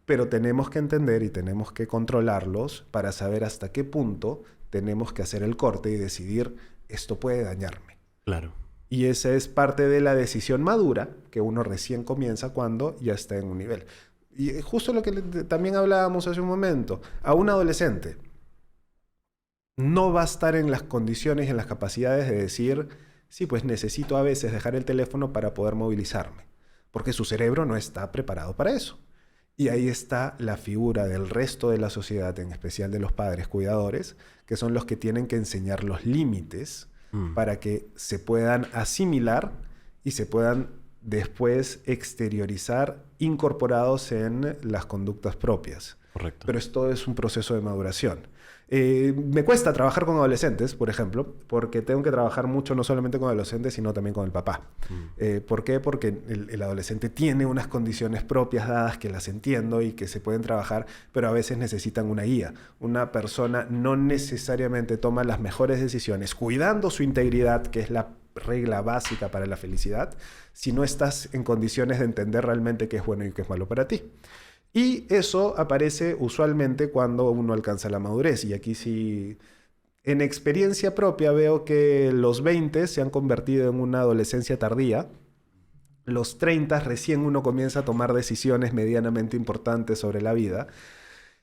pero tenemos que entender y tenemos que controlarlos para saber hasta qué punto tenemos que hacer el corte y decidir, esto puede dañarme. Claro. Y esa es parte de la decisión madura que uno recién comienza cuando ya está en un nivel. Y justo lo que también hablábamos hace un momento, a un adolescente no va a estar en las condiciones y en las capacidades de decir, sí, pues necesito a veces dejar el teléfono para poder movilizarme, porque su cerebro no está preparado para eso. Y ahí está la figura del resto de la sociedad, en especial de los padres cuidadores, que son los que tienen que enseñar los límites para que se puedan asimilar y se puedan después exteriorizar incorporados en las conductas propias. Correcto. Pero esto es un proceso de maduración. Me cuesta trabajar con adolescentes, por ejemplo, porque tengo que trabajar mucho no solamente con adolescentes, sino también con el papá. ¿Por qué? Porque el adolescente tiene unas condiciones propias dadas que las entiendo y que se pueden trabajar, pero a veces necesitan una guía. Una persona no necesariamente toma las mejores decisiones, cuidando su integridad, que es la regla básica para la felicidad, si no estás en condiciones de entender realmente qué es bueno y qué es malo para ti. Y eso aparece usualmente cuando uno alcanza la madurez. Y aquí sí, en experiencia propia, veo que los 20 se han convertido en una adolescencia tardía. Los 30 recién uno comienza a tomar decisiones medianamente importantes sobre la vida.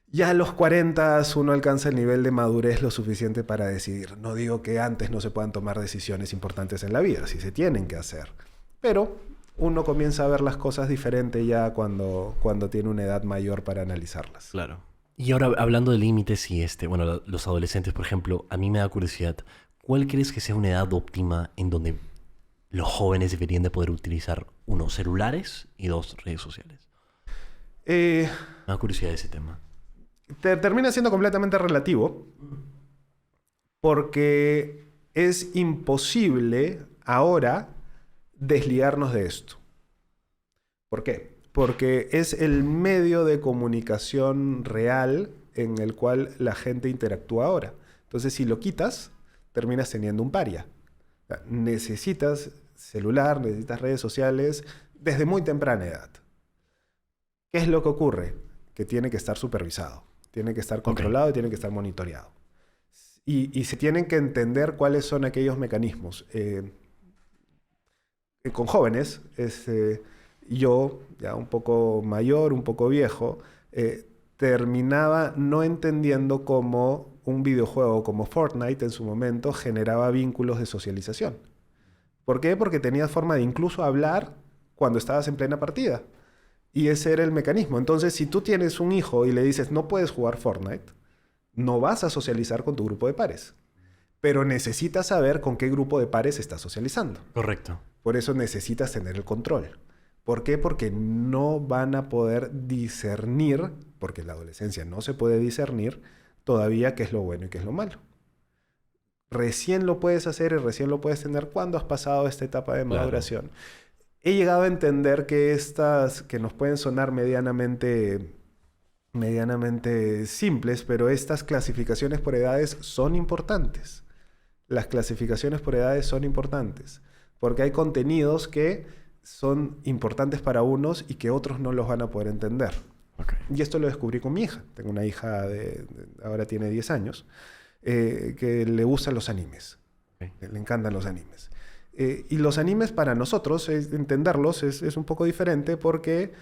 Ya a los 40 uno alcanza el nivel de madurez lo suficiente para decidir. No digo que antes no se puedan tomar decisiones importantes en la vida, sí se tienen que hacer. Pero uno comienza a ver las cosas diferente ya cuando tiene una edad mayor para analizarlas. Claro. Y ahora, hablando de límites y bueno, los adolescentes, por ejemplo, a mí me da curiosidad. ¿Cuál crees que sea una edad óptima en donde los jóvenes deberían de poder utilizar, 1, celulares y 2, redes sociales? Me da curiosidad ese tema. Termina siendo completamente relativo porque es imposible ahora desligarnos de esto. ¿Por qué? Porque es el medio de comunicación real en el cual la gente interactúa ahora. Entonces, si lo quitas, terminas teniendo un paria. O sea, necesitas celular, necesitas redes sociales desde muy temprana edad. ¿Qué es lo que ocurre? Que tiene que estar supervisado, tiene que estar controlado y tiene que estar monitoreado. Y se tienen que entender cuáles son aquellos mecanismos. Con jóvenes, yo, ya un poco mayor, un poco viejo, terminaba no entendiendo cómo un videojuego como Fortnite en su momento generaba vínculos de socialización. ¿Por qué? Porque tenías forma de incluso hablar cuando estabas en plena partida. Y ese era el mecanismo. Entonces, si tú tienes un hijo y le dices no puedes jugar Fortnite, no vas a socializar con tu grupo de pares. Pero necesitas saber con qué grupo de pares estás socializando. Correcto. Por eso necesitas tener el control. ¿Por qué? Porque no van a poder discernir, porque en la adolescencia no se puede discernir todavía qué es lo bueno y qué es lo malo. Recién lo puedes hacer y recién lo puedes tener cuando has pasado esta etapa de maduración. He llegado a entender que estas, que nos pueden sonar medianamente simples, pero estas clasificaciones por edades son importantes. Las clasificaciones por edades son importantes, porque hay contenidos que son importantes para unos y que otros no los van a poder entender. Okay. Y esto lo descubrí con mi hija. Tengo una hija ahora tiene 10 años, que le gustan los animes. Okay. Le encantan los animes. Y los animes para nosotros, entenderlos es un poco diferente porque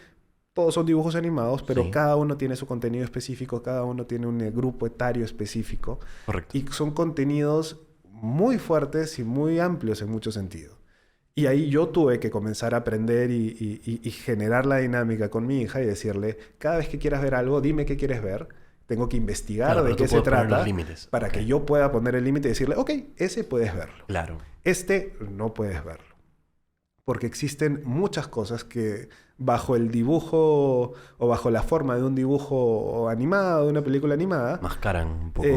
todos son dibujos animados, pero sí, cada uno tiene su contenido específico, cada uno tiene un grupo etario específico. correcto. Y son contenidos muy fuertes y muy amplios en muchos sentidos. Y ahí yo tuve que comenzar a aprender y generar la dinámica con mi hija y decirle, cada vez que quieras ver algo, dime qué quieres ver. Tengo que investigar Claro, de pero qué tú se puedes poner trata los límites. para Ok. que yo pueda poner el límite y decirle, ok, ese puedes verlo. Claro. Este no puedes verlo. Porque existen muchas cosas que bajo el dibujo o bajo la forma de un dibujo animado, de una película animada, Mascaran un poco.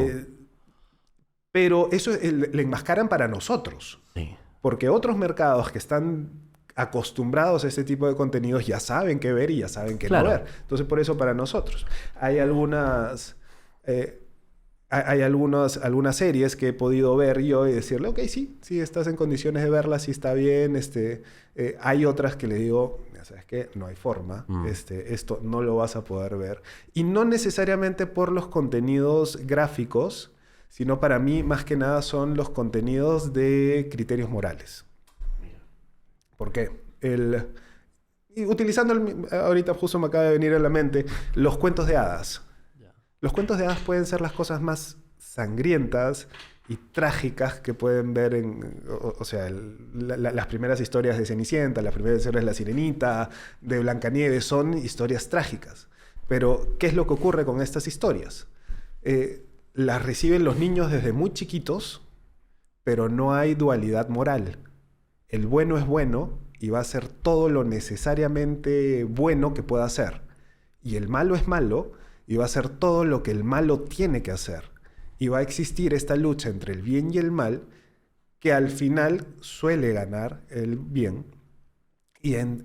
pero eso le enmascaran para nosotros. Sí. Porque otros mercados que están acostumbrados a este tipo de contenidos ya saben qué ver y ya saben qué Claro. no ver. Entonces, por eso para nosotros. Hay algunas algunas series que he podido ver yo y decirle, ok, sí, estás en condiciones de verlas, sí está bien. Hay otras que le digo, ya sabes qué, no hay forma. Esto no lo vas a poder ver. Y no necesariamente por los contenidos gráficos, sino para mí, más que nada, son los contenidos de criterios morales. ¿Por qué? Y utilizando, ahorita justo me acaba de venir a la mente, los cuentos de hadas. Los cuentos de hadas pueden ser las cosas más sangrientas y trágicas que pueden ver las primeras historias de Cenicienta, las primeras historias de La Sirenita, de Blancanieves, son historias trágicas. Pero, ¿qué es lo que ocurre con estas historias? Las reciben los niños desde muy chiquitos, pero no hay dualidad moral. El bueno es bueno y va a hacer todo lo necesariamente bueno que pueda hacer. Y el malo es malo y va a hacer todo lo que el malo tiene que hacer. Y va a existir esta lucha entre el bien y el mal, que al final suele ganar el bien. Y en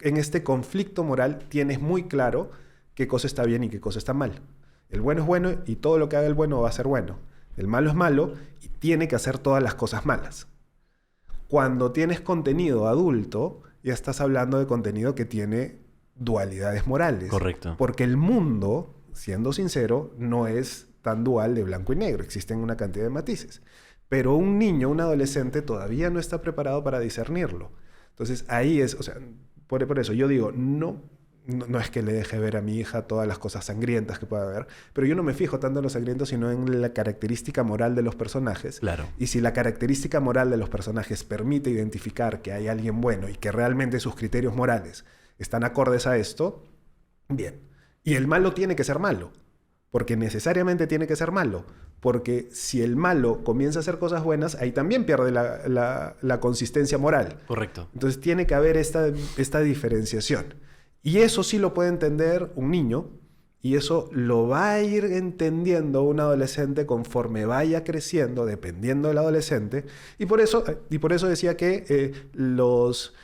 este conflicto moral tienes muy claro qué cosa está bien y qué cosa está mal. El bueno es bueno y todo lo que haga el bueno va a ser bueno. El malo es malo y tiene que hacer todas las cosas malas. Cuando tienes contenido adulto, ya estás hablando de contenido que tiene dualidades morales. Correcto. Porque el mundo, siendo sincero, no es tan dual de blanco y negro. Existen una cantidad de matices. Pero un niño, un adolescente, todavía no está preparado para discernirlo. Entonces, ahí es, por eso yo digo, no es que le deje ver a mi hija todas las cosas sangrientas que pueda ver, pero yo no me fijo tanto en los sangrientos, sino en la característica moral de los personajes. Claro. Y si la característica moral de los personajes permite identificar que hay alguien bueno y que realmente sus criterios morales están acordes a esto, bien. Y el malo tiene que ser malo, porque necesariamente tiene que ser malo, porque si el malo comienza a hacer cosas buenas, ahí también pierde la consistencia moral. Correcto. Entonces tiene que haber esta diferenciación. Y eso sí lo puede entender un niño, y eso lo va a ir entendiendo un adolescente conforme vaya creciendo, dependiendo del adolescente. Y por eso decía que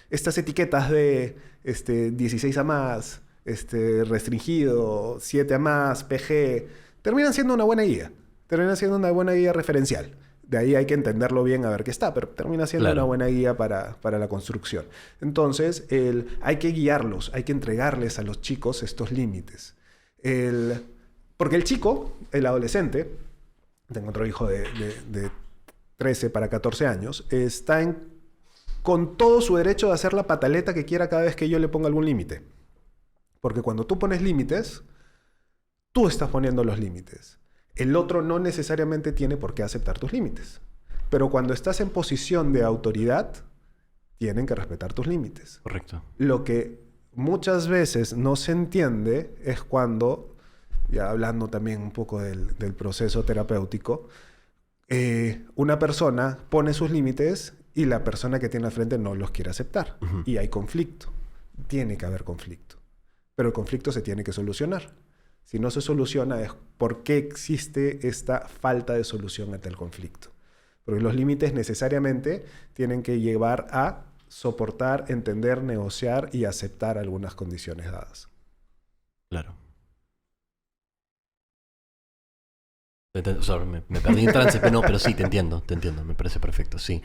estas etiquetas de 16 a más, restringido, 7 a más, PG, terminan siendo una buena guía. Terminan siendo una buena guía referencial. De ahí hay que entenderlo bien a ver qué está, pero termina siendo una buena guía para la construcción. Entonces, hay que guiarlos, hay que entregarles a los chicos estos límites. Porque el chico, el adolescente, tengo otro hijo de 13 para 14 años, está con todo su derecho de hacer la pataleta que quiera cada vez que yo le ponga algún límite. Porque cuando tú pones límites, tú estás poniendo los límites. El otro no necesariamente tiene por qué aceptar tus límites. Pero cuando estás en posición de autoridad, tienen que respetar tus límites. Correcto. Lo que muchas veces no se entiende es cuando, ya hablando también un poco del proceso terapéutico, una persona pone sus límites y la persona que tiene al frente no los quiere aceptar. Ujú. Y hay conflicto. Tiene que haber conflicto. Pero el conflicto se tiene que solucionar. Si no se soluciona es por qué existe esta falta de solución ante el conflicto. Porque los límites necesariamente tienen que llevar a soportar, entender, negociar y aceptar algunas condiciones dadas. Claro. O sea, me perdí en trance, pero no, pero sí, te entiendo, me parece perfecto, sí.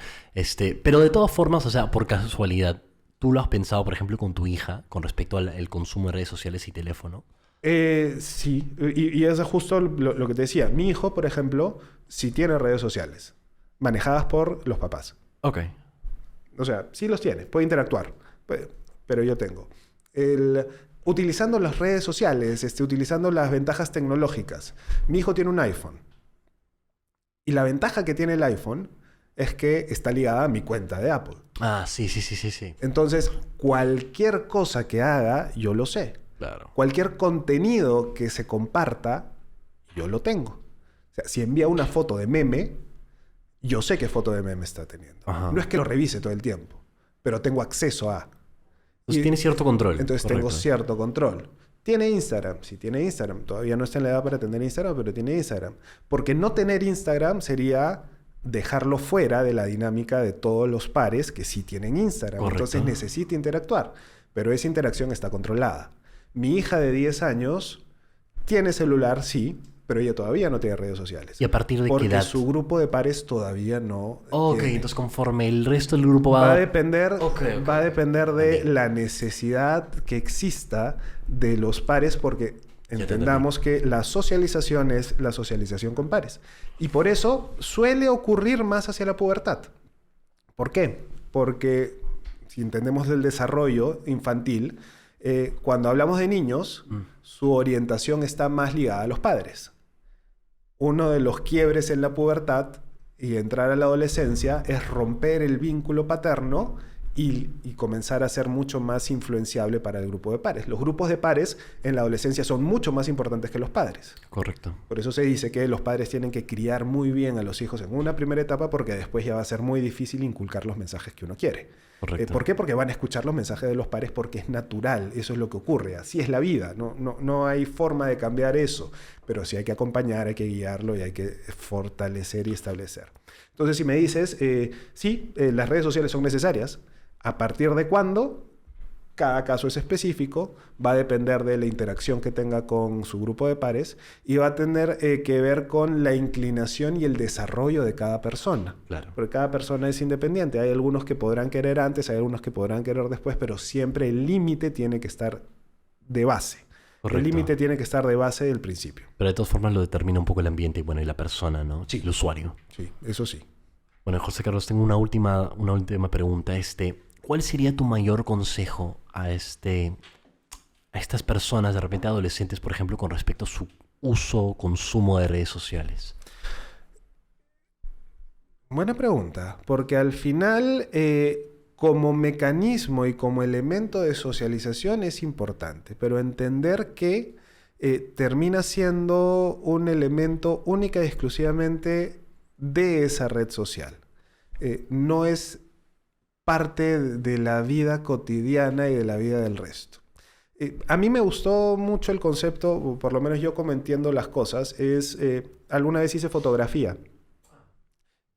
Pero de todas formas, o sea, por casualidad, ¿tú lo has pensado, por ejemplo, con tu hija, con respecto al consumo de redes sociales y teléfono? Sí, y eso es justo lo que te decía. Mi hijo, por ejemplo, sí tiene redes sociales, manejadas por los papás. Ok. O sea, sí los tiene, puede interactuar, pero yo tengo. Utilizando las redes sociales, utilizando las ventajas tecnológicas. Mi hijo tiene un iPhone. Y la ventaja que tiene el iPhone es que está ligada a mi cuenta de Apple. Ah, sí. Entonces, cualquier cosa que haga, yo lo sé. Claro. Cualquier contenido que se comparta, yo lo tengo. O sea, si envía una foto de meme, yo sé qué foto de meme está teniendo. Ajá. No es que lo revise todo el tiempo, pero tengo acceso a... Entonces tiene cierto control. Entonces correcto. tengo cierto control. Tiene Instagram, sí tiene Instagram. Todavía no está en la edad para tener Instagram, pero tiene Instagram. Porque no tener Instagram sería dejarlo fuera de la dinámica de todos los pares que sí tienen Instagram. Correcto. Entonces necesita interactuar. Pero esa interacción está controlada. Mi hija de 10 años tiene celular, sí, pero ella todavía no tiene redes sociales. ¿Y a partir de porque qué edad? su grupo de pares todavía no Ok, tiene. entonces conforme el resto del grupo Va a depender, Ok. va a depender de Bien. la necesidad que exista de los pares, porque Ya te entendamos que la socialización es la socialización con pares. Y por eso suele ocurrir más hacia la pubertad. ¿Por qué? Porque si entendemos el desarrollo infantil, cuando hablamos de niños, su orientación está más ligada a los padres. Uno de los quiebres en la pubertad y entrar a la adolescencia es romper el vínculo paterno y comenzar a ser mucho más influenciable para el grupo de pares. Los grupos de pares en la adolescencia son mucho más importantes que los padres. Correcto. Por eso se dice que los padres tienen que criar muy bien a los hijos en una primera etapa, porque después ya va a ser muy difícil inculcar los mensajes que uno quiere. Correcto. ¿Por qué? Porque van a escuchar los mensajes de los pares porque es natural, eso es lo que ocurre, así es la vida, no hay forma de cambiar eso, pero sí hay que acompañar, hay que guiarlo y hay que fortalecer y establecer. Entonces, si me dices, sí, las redes sociales son necesarias, ¿a partir de cuándo? Cada caso es específico, va a depender de la interacción que tenga con su grupo de pares y va a tener que ver con la inclinación y el desarrollo de cada persona. Claro. Porque cada persona es independiente. Hay algunos que podrán querer antes, hay algunos que podrán querer después, pero siempre el límite tiene que estar de base. Correcto. El límite tiene que estar de base del principio. Pero de todas formas lo determina un poco el ambiente y bueno, y la persona, ¿no? Sí. El usuario. Sí, eso sí. Bueno, José Carlos, tengo una última pregunta. ¿Cuál sería tu mayor consejo a estas personas, de repente adolescentes, por ejemplo, con respecto a su uso o consumo de redes sociales? Buena pregunta, porque al final, como mecanismo y como elemento de socialización es importante, pero entender que termina siendo un elemento única y exclusivamente de esa red social. No es parte de la vida cotidiana y de la vida del resto. A mí me gustó mucho el concepto, o por lo menos yo como entiendo las cosas, alguna vez hice fotografía.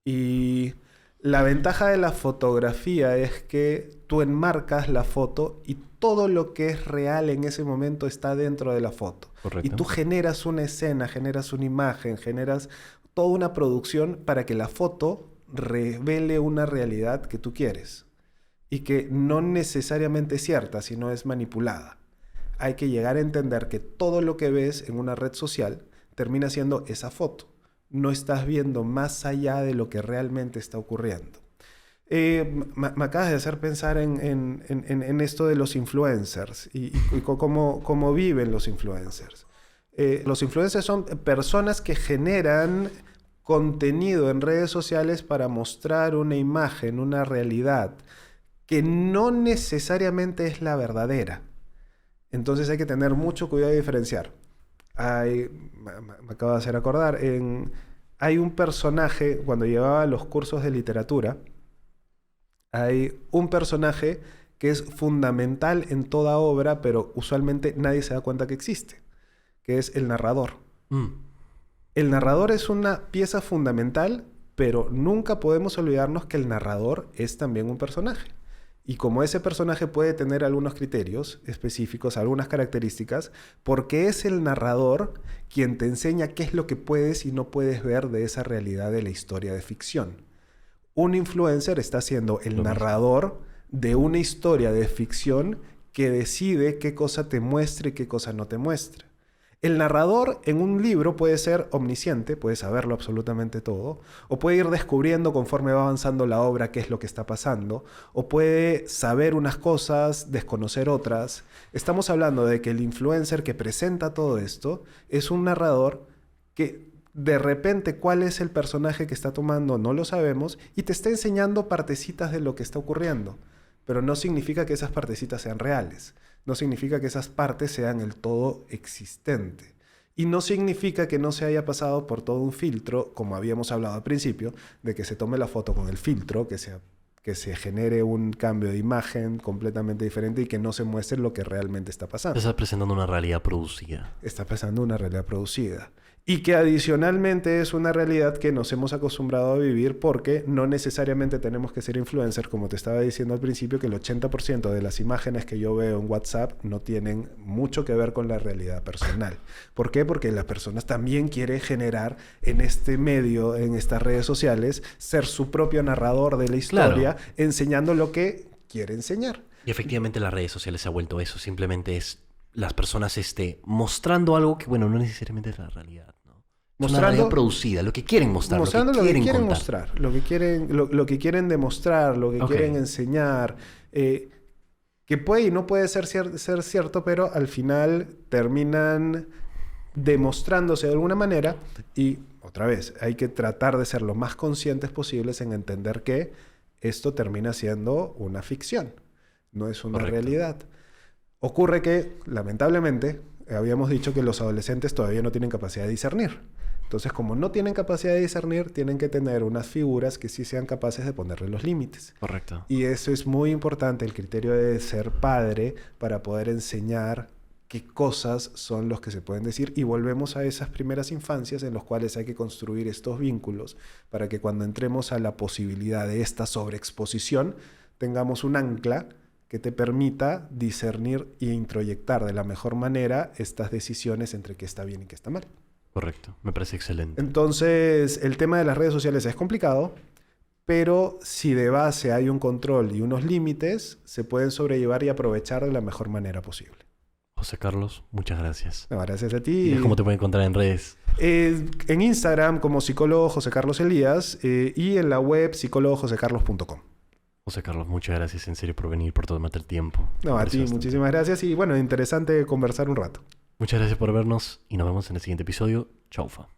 Y la ventaja de la fotografía es que tú enmarcas la foto y todo lo que es real en ese momento está dentro de la foto. Correcto. Y tú generas una escena, generas una imagen, generas toda una producción para que la foto revele una realidad que tú quieres y que no necesariamente es cierta, sino es manipulada. Hay que llegar a entender que todo lo que ves en una red social termina siendo esa foto. No estás viendo más allá de lo que realmente está ocurriendo. Me acabas de hacer pensar en esto de los influencers y cómo viven los influencers. Los influencers son personas que generan contenido en redes sociales para mostrar una imagen, una realidad que no necesariamente es la verdadera. Entonces hay que tener mucho cuidado de diferenciar. Me acabo de hacer acordar, hay un personaje, cuando llevaba los cursos de literatura, hay un personaje que es fundamental en toda obra, pero usualmente nadie se da cuenta que existe, que es el narrador. El narrador es una pieza fundamental, pero nunca podemos olvidarnos que el narrador es también un personaje. Y como ese personaje puede tener algunos criterios específicos, algunas características, porque es el narrador quien te enseña qué es lo que puedes y no puedes ver de esa realidad de la historia de ficción. Un influencer está siendo el narrador de una historia de ficción que decide qué cosa te muestra y qué cosa no te muestra. El narrador en un libro puede ser omnisciente, puede saberlo absolutamente todo, o puede ir descubriendo conforme va avanzando la obra qué es lo que está pasando, o puede saber unas cosas, desconocer otras. Estamos hablando de que el influencer que presenta todo esto es un narrador que de repente cuál es el personaje que está tomando no lo sabemos y te está enseñando partecitas de lo que está ocurriendo, pero no significa que esas partecitas sean reales. No significa que esas partes sean el todo existente. Y no significa que no se haya pasado por todo un filtro, como habíamos hablado al principio, de que se tome la foto con el filtro, que se genere un cambio de imagen completamente diferente y que no se muestre lo que realmente está pasando. Estás presentando una realidad producida. Está pasando una realidad producida. Y que adicionalmente es una realidad que nos hemos acostumbrado a vivir porque no necesariamente tenemos que ser influencers, como te estaba diciendo al principio, que el 80% de las imágenes que yo veo en WhatsApp no tienen mucho que ver con la realidad personal. ¿Por qué? Porque las personas también quieren generar en este medio, en estas redes sociales, ser su propio narrador de la historia, claro, enseñando lo que quiere enseñar. Y efectivamente las redes sociales se ha vuelto eso, simplemente es las personas mostrando algo que, bueno, no necesariamente es la realidad, ¿no? Es una realidad producida, lo que quieren mostrar, mostrando lo que quieren mostrar, lo que quieren demostrar, lo que quieren enseñar, que puede y no puede ser cierto, pero al final terminan demostrándose de alguna manera y, otra vez, hay que tratar de ser lo más conscientes posibles en entender que esto termina siendo una ficción, no es una realidad. Ocurre que, lamentablemente, habíamos dicho que los adolescentes todavía no tienen capacidad de discernir. Entonces, como no tienen capacidad de discernir, tienen que tener unas figuras que sí sean capaces de ponerle los límites. Correcto. Y eso es muy importante, el criterio de ser padre, para poder enseñar qué cosas son los que se pueden decir. Y volvemos a esas primeras infancias en las cuales hay que construir estos vínculos para que cuando entremos a la posibilidad de esta sobreexposición, tengamos un ancla que te permita discernir e introyectar de la mejor manera estas decisiones entre qué está bien y qué está mal. Correcto, me parece excelente. Entonces, el tema de las redes sociales es complicado, pero si de base hay un control y unos límites, se pueden sobrellevar y aprovechar de la mejor manera posible. José Carlos, muchas gracias. No, gracias a ti. ¿Y cómo te pueden encontrar en redes? En Instagram como psicólogo José Carlos Elías y en la web psicólogojosecarlos.com. José Carlos, muchas gracias en serio por venir, por tomarte el tiempo. No, a ti muchísimas gracias y bueno, interesante conversar un rato. Muchas gracias por vernos y nos vemos en el siguiente episodio. Chaufa.